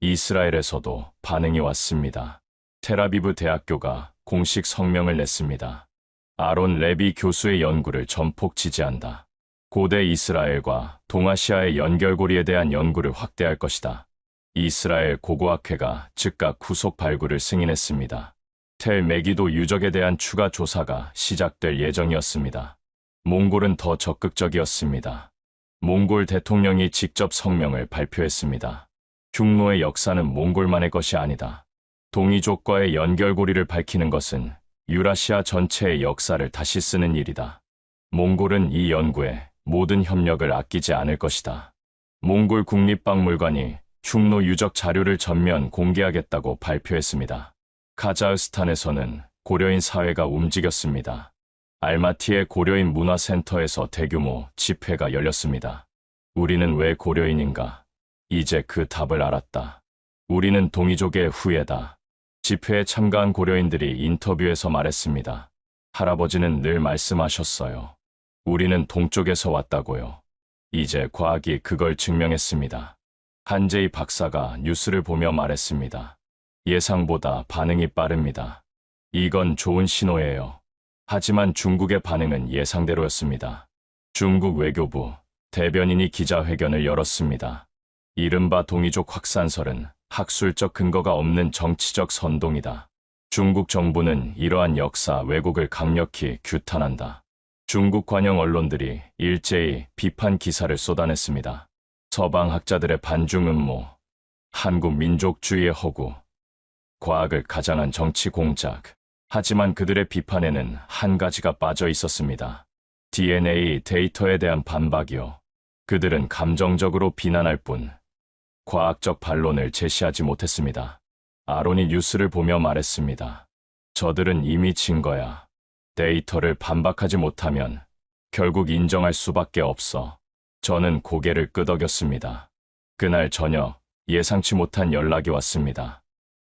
이스라엘에서도 반응이 왔습니다. 텔아비브 대학교가 공식 성명을 냈습니다. 아론 레비 교수의 연구를 전폭 지지한다. 고대 이스라엘과 동아시아의 연결고리에 대한 연구를 확대할 것이다. 이스라엘 고고학회가 즉각 후속 발굴을 승인했습니다. 텔 메기도 유적에 대한 추가 조사가 시작될 예정이었습니다. 몽골은 더 적극적이었습니다. 몽골 대통령이 직접 성명을 발표했습니다. 흉노의 역사는 몽골만의 것이 아니다. 동이족과의 연결고리를 밝히는 것은 유라시아 전체의 역사를 다시 쓰는 일이다. 몽골은 이 연구에 모든 협력을 아끼지 않을 것이다. 몽골 국립박물관이 흉노 유적 자료를 전면 공개하겠다고 발표했습니다. 카자흐스탄에서는 고려인 사회가 움직였습니다. 알마티의 고려인 문화센터에서 대규모 집회가 열렸습니다. 우리는 왜 고려인인가? 이제 그 답을 알았다. 우리는 동이족의 후예다. 집회에 참가한 고려인들이 인터뷰에서 말했습니다. 할아버지는 늘 말씀하셨어요. 우리는 동쪽에서 왔다고요. 이제 과학이 그걸 증명했습니다. 한재희 박사가 뉴스를 보며 말했습니다. 예상보다 반응이 빠릅니다. 이건 좋은 신호예요. 하지만 중국의 반응은 예상대로였습니다. 중국 외교부 대변인이 기자회견을 열었습니다. 이른바 동이족 확산설은 학술적 근거가 없는 정치적 선동이다. 중국 정부는 이러한 역사 왜곡을 강력히 규탄한다. 중국 관영 언론들이 일제히 비판 기사를 쏟아냈습니다. 서방 학자들의 반중 음모, 한국 민족주의의 허구, 과학을 가장한 정치 공작. 하지만 그들의 비판에는 한 가지가 빠져 있었습니다. DNA 데이터에 대한 반박이요. 그들은 감정적으로 비난할 뿐 과학적 반론을 제시하지 못했습니다. 아론이 뉴스를 보며 말했습니다. 저들은 이미 증거야. 데이터를 반박하지 못하면 결국 인정할 수밖에 없어. 저는 고개를 끄덕였습니다. 그날 저녁 예상치 못한 연락이 왔습니다.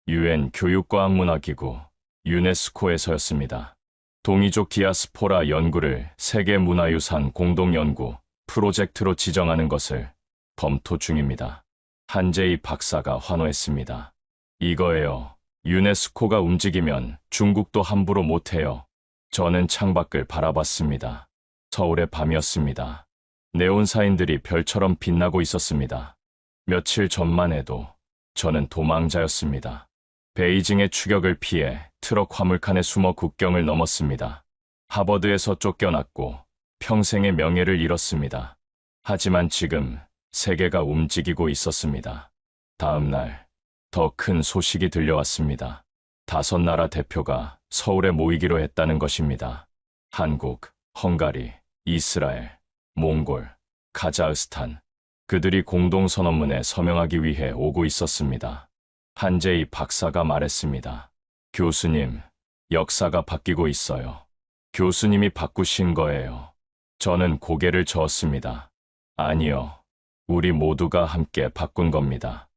유엔 교육과학문화기구 유네스코에서였습니다. 동이족 디아스포라 연구를 세계문화유산 공동연구 프로젝트로 지정하는 것을 검토 중입니다. 한재희 박사가 환호했습니다. 이거예요. 유네스코가 움직이면 중국도 함부로 못해요. 저는 창밖을 바라봤습니다. 서울의 밤이었습니다. 네온사인들이 별처럼 빛나고 있었습니다. 며칠 전만 해도 저는 도망자였습니다. 베이징의 추격을 피해 트럭 화물칸에 숨어 국경을 넘었습니다. 하버드에서 쫓겨났고 평생의 명예를 잃었습니다. 하지만 지금 세계가 움직이고 있었습니다. 다음 날 더 큰 소식이 들려왔습니다. 5나라 대표가 서울에 모이기로 했다는 것입니다. 한국, 헝가리, 이스라엘, 몽골, 카자흐스탄. 그들이 공동선언문에 서명하기 위해 오고 있었습니다. 한재희 박사가 말했습니다. 교수님, 역사가 바뀌고 있어요. 교수님이 바꾸신 거예요. 저는 고개를 저었습니다. 아니요. 우리 모두가 함께 바꾼 겁니다.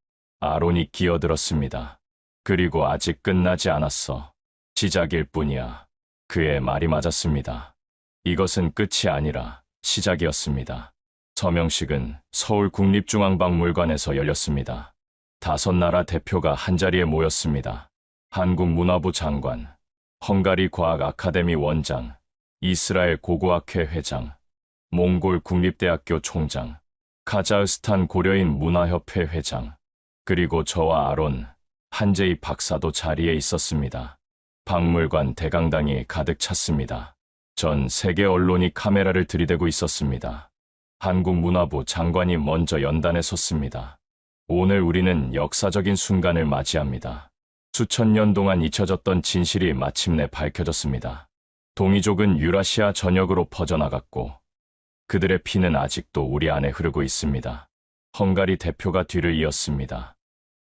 아론이 끼어들었습니다. 그리고 아직 끝나지 않았어. 시작일 뿐이야. 그의 말이 맞았습니다. 이것은 끝이 아니라 시작이었습니다. 서명식은 서울 국립중앙박물관에서 열렸습니다. 5나라 대표가 한자리에 모였습니다. 한국 문화부 장관, 헝가리 과학 아카데미 원장, 이스라엘 고고학회 회장, 몽골 국립대학교 총장, 카자흐스탄 고려인 문화협회 회장, 그리고 저와 아론, 한재희 박사도 자리에 있었습니다. 박물관 대강당이 가득 찼습니다. 전 세계 언론이 카메라를 들이대고 있었습니다. 한국 문화부 장관이 먼저 연단에 섰습니다. 오늘 우리는 역사적인 순간을 맞이합니다. 수천 년 동안 잊혀졌던 진실이 마침내 밝혀졌습니다. 동이족은 유라시아 전역으로 퍼져나갔고 그들의 피는 아직도 우리 안에 흐르고 있습니다. 헝가리 대표가 뒤를 이었습니다.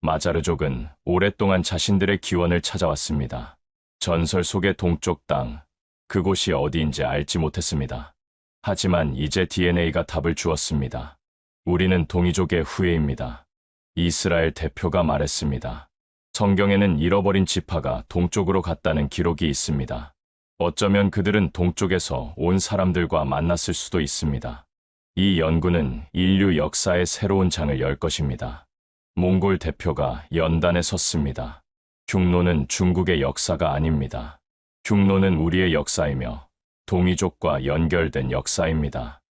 마자르족은 오랫동안 자신들의 기원을 찾아왔습니다. 전설 속의 동쪽 땅, 그곳이 어디인지 알지 못했습니다. 하지만 이제 DNA가 답을 주었습니다. 우리는 동이족의 후예입니다. 이스라엘 대표가 말했습니다. 성경에는 잃어버린 지파가 동쪽으로 갔다는 기록이 있습니다. 어쩌면 그들은 동쪽에서 온 사람들과 만났을 수도 있습니다. 이 연구는 인류 역사의 새로운 장을 열 것입니다. 몽골 대표가 연단에 섰습니다. 흉노는 중국의 역사가 아닙니다. 흉노는 우리의 역사이며 동이족과 연결된 역사입니다.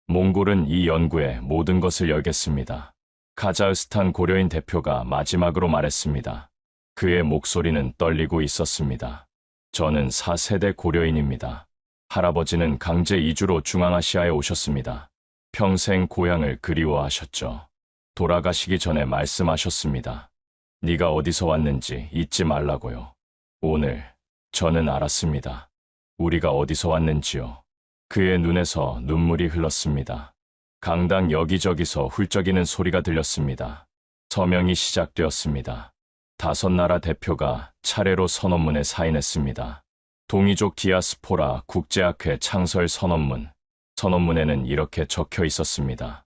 몽골은 이 연구에 모든 것을 열겠습니다. 카자흐스탄 고려인 대표가 마지막으로 말했습니다. 그의 목소리는 떨리고 있었습니다. 저는 4세대 고려인입니다. 할아버지는 강제 이주로 중앙아시아에 오셨습니다. 평생 고향을 그리워하셨죠. 돌아가시기 전에 말씀하셨습니다. 네가 어디서 왔는지 잊지 말라고요. 오늘 저는 알았습니다. 우리가 어디서 왔는지요. 그의 눈에서 눈물이 흘렀습니다. 강당 여기저기서 훌쩍이는 소리가 들렸습니다. 서명이 시작되었습니다. 5나라 대표가 차례로 선언문에 사인했습니다. 동이족 디아스포라 국제학회 창설 선언문. 선언문에는 이렇게 적혀 있었습니다.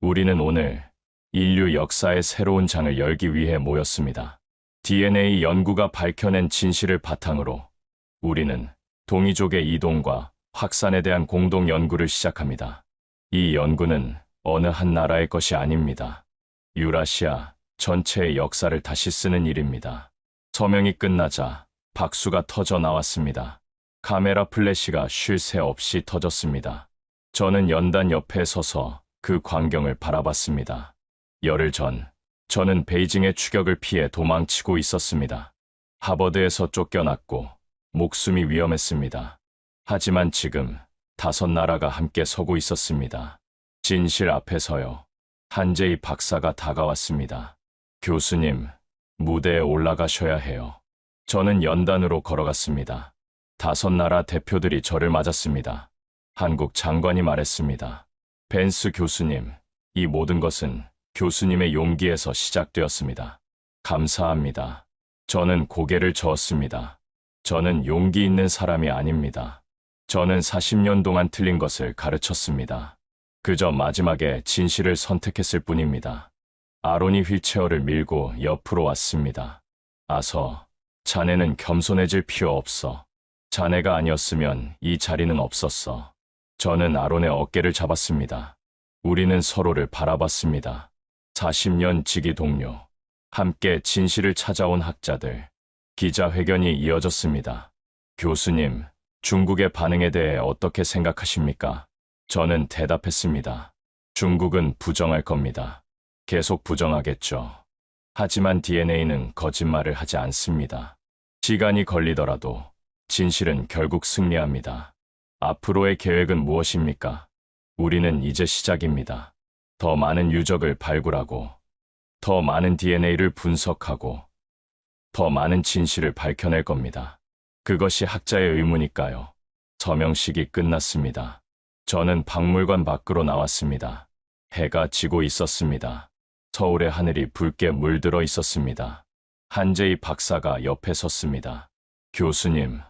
우리는 오늘 인류 역사의 새로운 장을 열기 위해 모였습니다. DNA 연구가 밝혀낸 진실을 바탕으로 우리는 동이족의 이동과 확산에 대한 공동 연구를 시작합니다. 이 연구는 어느 한 나라의 것이 아닙니다. 유라시아 전체의 역사를 다시 쓰는 일입니다. 서명이 끝나자 박수가 터져 나왔습니다. 카메라 플래시가 쉴 새 없이 터졌습니다. 저는 연단 옆에 서서 그 광경을 바라봤습니다. 열흘 전, 저는 베이징의 추격을 피해 도망치고 있었습니다. 하버드에서 쫓겨났고 목숨이 위험했습니다. 하지만 지금 5나라가 함께 서고 있었습니다. 진실 앞에서요. 한재희 박사가 다가왔습니다. 교수님, 무대에 올라가셔야 해요. 저는 연단으로 걸어갔습니다. 5나라 대표들이 저를 맞았습니다. 한국 장관이 말했습니다. 벤스 교수님, 이 모든 것은 교수님의 용기에서 시작되었습니다. 감사합니다. 저는 고개를 저었습니다. 저는 용기 있는 사람이 아닙니다. 저는 40년 동안 틀린 것을 가르쳤습니다. 그저 마지막에 진실을 선택했을 뿐입니다. 아론이 휠체어를 밀고 옆으로 왔습니다. 아서, 자네는 겸손해질 필요 없어. 자네가 아니었으면 이 자리는 없었어. 저는 아론의 어깨를 잡았습니다. 우리는 서로를 바라봤습니다. 40년 지기 동료, 함께 진실을 찾아온 학자들. 기자회견이 이어졌습니다. 교수님, 중국의 반응에 대해 어떻게 생각하십니까? 저는 대답했습니다. 중국은 부정할 겁니다. 계속 부정하겠죠. 하지만 DNA는 거짓말을 하지 않습니다. 시간이 걸리더라도 진실은 결국 승리합니다. 앞으로의 계획은 무엇입니까? 우리는 이제 시작입니다. 더 많은 유적을 발굴하고, 더 많은 DNA를 분석하고, 더 많은 진실을 밝혀낼 겁니다. 그것이 학자의 의무니까요. 서명식이 끝났습니다. 저는 박물관 밖으로 나왔습니다. 해가 지고 있었습니다. 서울의 하늘이 붉게 물들어 있었습니다. 한재희 박사가 옆에 섰습니다. 교수님,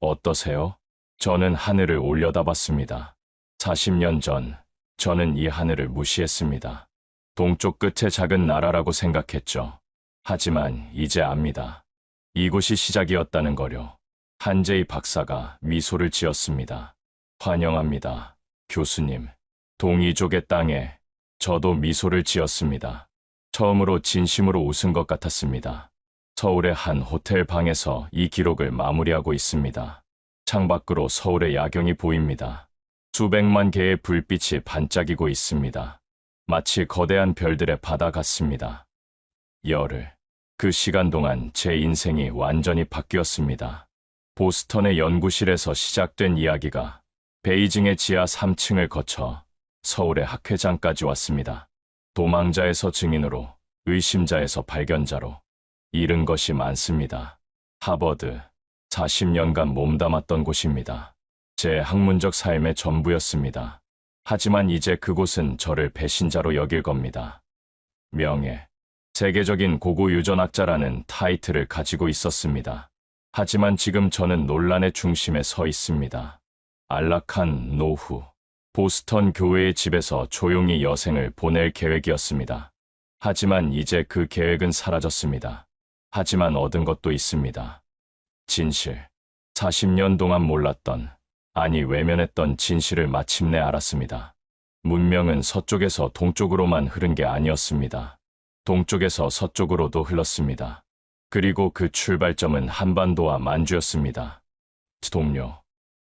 어떠세요? 저는 하늘을 올려다봤습니다. 40년 전, 저는 이 하늘을 무시했습니다. 동쪽 끝의 작은 나라라고 생각했죠. 하지만 이제 압니다. 이곳이 시작이었다는 거요. 한재희 박사가 미소를 지었습니다. 환영합니다, 교수님. 동이족의 땅에 저도 미소를 지었습니다. 처음으로 진심으로 웃은 것 같았습니다. 서울의 한 호텔 방에서 이 기록을 마무리하고 있습니다. 창밖으로 서울의 야경이 보입니다. 수백만 개의 불빛이 반짝이고 있습니다. 마치 거대한 별들의 바다 같습니다. 열흘. 그 시간 동안 제 인생이 완전히 바뀌었습니다. 보스턴의 연구실에서 시작된 이야기가 베이징의 지하 3층을 거쳐 서울의 학회장까지 왔습니다. 도망자에서 증인으로, 의심자에서 발견자로 잃은 것이 많습니다. 하버드, 40년간 몸담았던 곳입니다. 제 학문적 삶의 전부였습니다. 하지만 이제 그곳은 저를 배신자로 여길 겁니다. 명예, 세계적인 고고 유전학자라는 타이틀을 가지고 있었습니다. 하지만 지금 저는 논란의 중심에 서 있습니다. 안락한 노후, 보스턴 교회의 집에서 조용히 여생을 보낼 계획이었습니다. 하지만 이제 그 계획은 사라졌습니다. 하지만 얻은 것도 있습니다. 진실. 40년 동안 몰랐던, 아니 외면했던 진실을 마침내 알았습니다. 문명은 서쪽에서 동쪽으로만 흐른 게 아니었습니다. 동쪽에서 서쪽으로도 흘렀습니다. 그리고 그 출발점은 한반도와 만주였습니다. 동료,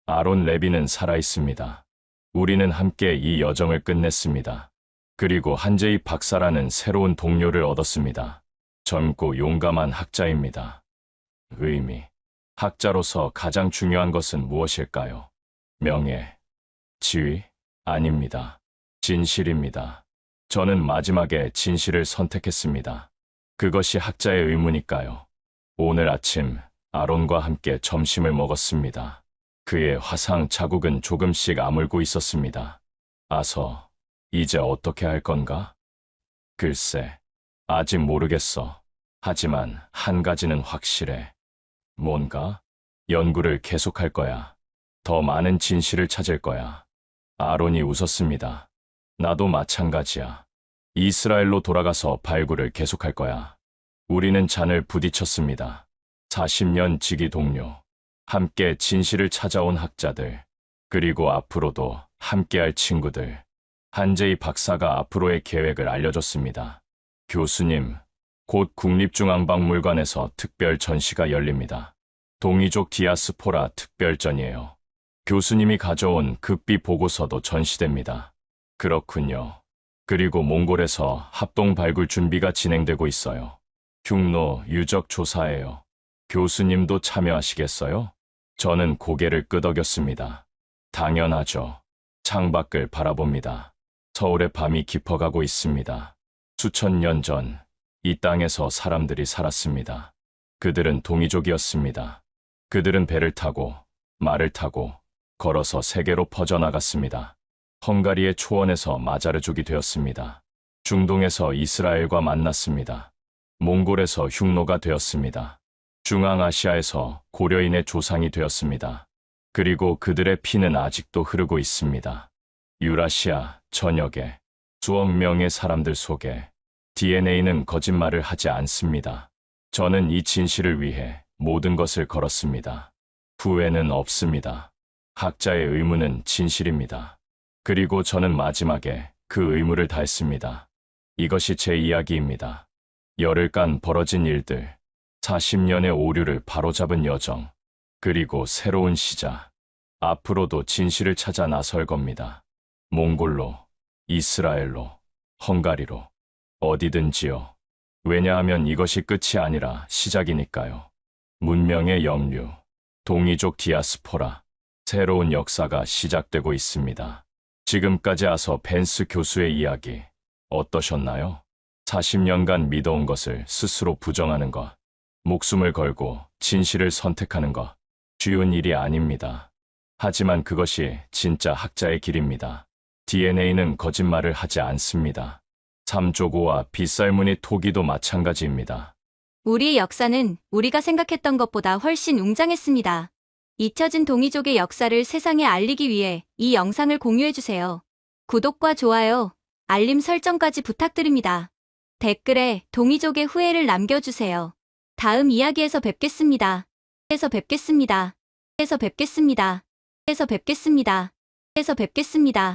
아론 레비는 살아있습니다. 우리는 함께 이 여정을 끝냈습니다. 그리고 한재희 박사라는 새로운 동료를 얻었습니다. 젊고 용감한 학자입니다. 의미. 학자로서 가장 중요한 것은 무엇일까요? 명예, 지위? 아닙니다. 진실입니다. 저는 마지막에 진실을 선택했습니다. 그것이 학자의 의무니까요. 오늘 아침 아론과 함께 점심을 먹었습니다. 그의 화상 자국은 조금씩 아물고 있었습니다. 아서, 이제 어떻게 할 건가? 글쎄, 아직 모르겠어. 하지만 한 가지는 확실해. 뭔가? 연구를 계속할 거야. 더 많은 진실을 찾을 거야. 아론이 웃었습니다. 나도 마찬가지야. 이스라엘로 돌아가서 발굴을 계속할 거야. 우리는 잔을 부딪혔습니다. 40년 지기 동료, 함께 진실을 찾아온 학자들, 그리고 앞으로도 함께할 친구들. 한재희 박사가 앞으로의 계획을 알려줬습니다. 교수님, 곧 국립중앙박물관에서 특별 전시가 열립니다. 동이족 디아스포라 특별전이에요. 교수님이 가져온 극비 보고서도 전시됩니다. 그렇군요. 그리고 몽골에서 합동 발굴 준비가 진행되고 있어요. 흉노 유적 조사예요. 교수님도 참여하시겠어요? 저는 고개를 끄덕였습니다. 당연하죠. 창밖을 바라봅니다. 서울의 밤이 깊어가고 있습니다. 수천 년 전 이 땅에서 사람들이 살았습니다. 그들은 동이족이었습니다. 그들은 배를 타고 말을 타고 걸어서 세계로 퍼져나갔습니다. 헝가리의 초원에서 마자르족이 되었습니다. 중동에서 이스라엘과 만났습니다. 몽골에서 흉노가 되었습니다. 중앙아시아에서 고려인의 조상이 되었습니다. 그리고 그들의 피는 아직도 흐르고 있습니다. 유라시아 전역에 수억 명의 사람들 속에 DNA는 거짓말을 하지 않습니다. 저는 이 진실을 위해 모든 것을 걸었습니다. 후회는 없습니다. 학자의 의무는 진실입니다. 그리고 저는 마지막에 그 의무를 다했습니다. 이것이 제 이야기입니다. 열흘 간 벌어진 일들, 40년의 오류를 바로잡은 여정, 그리고 새로운 시작. 앞으로도 진실을 찾아 나설 겁니다. 몽골로, 이스라엘로, 헝가리로, 어디든지요. 왜냐하면 이것이 끝이 아니라 시작이니까요. 문명의 역류, 동이족 디아스포라, 새로운 역사가 시작되고 있습니다. 지금까지 아서 벤스 교수의 이야기 어떠셨나요? 40년간 믿어온 것을 스스로 부정하는 것, 목숨을 걸고 진실을 선택하는 것, 쉬운 일이 아닙니다. 하지만 그것이 진짜 학자의 길입니다. DNA는 거짓말을 하지 않습니다. 삼조고와 빗살무늬 토기도 마찬가지입니다. 우리의 역사는 우리가 생각했던 것보다 훨씬 웅장했습니다. 잊혀진 동이족의 역사를 세상에 알리기 위해 이 영상을 공유해주세요. 구독과 좋아요, 알림 설정까지 부탁드립니다. 댓글에 동이족의 후예를 남겨주세요. 다음 이야기에서 뵙겠습니다. 에서 뵙겠습니다. 에서 뵙겠습니다. 에서 뵙겠습니다. 에서 뵙겠습니다.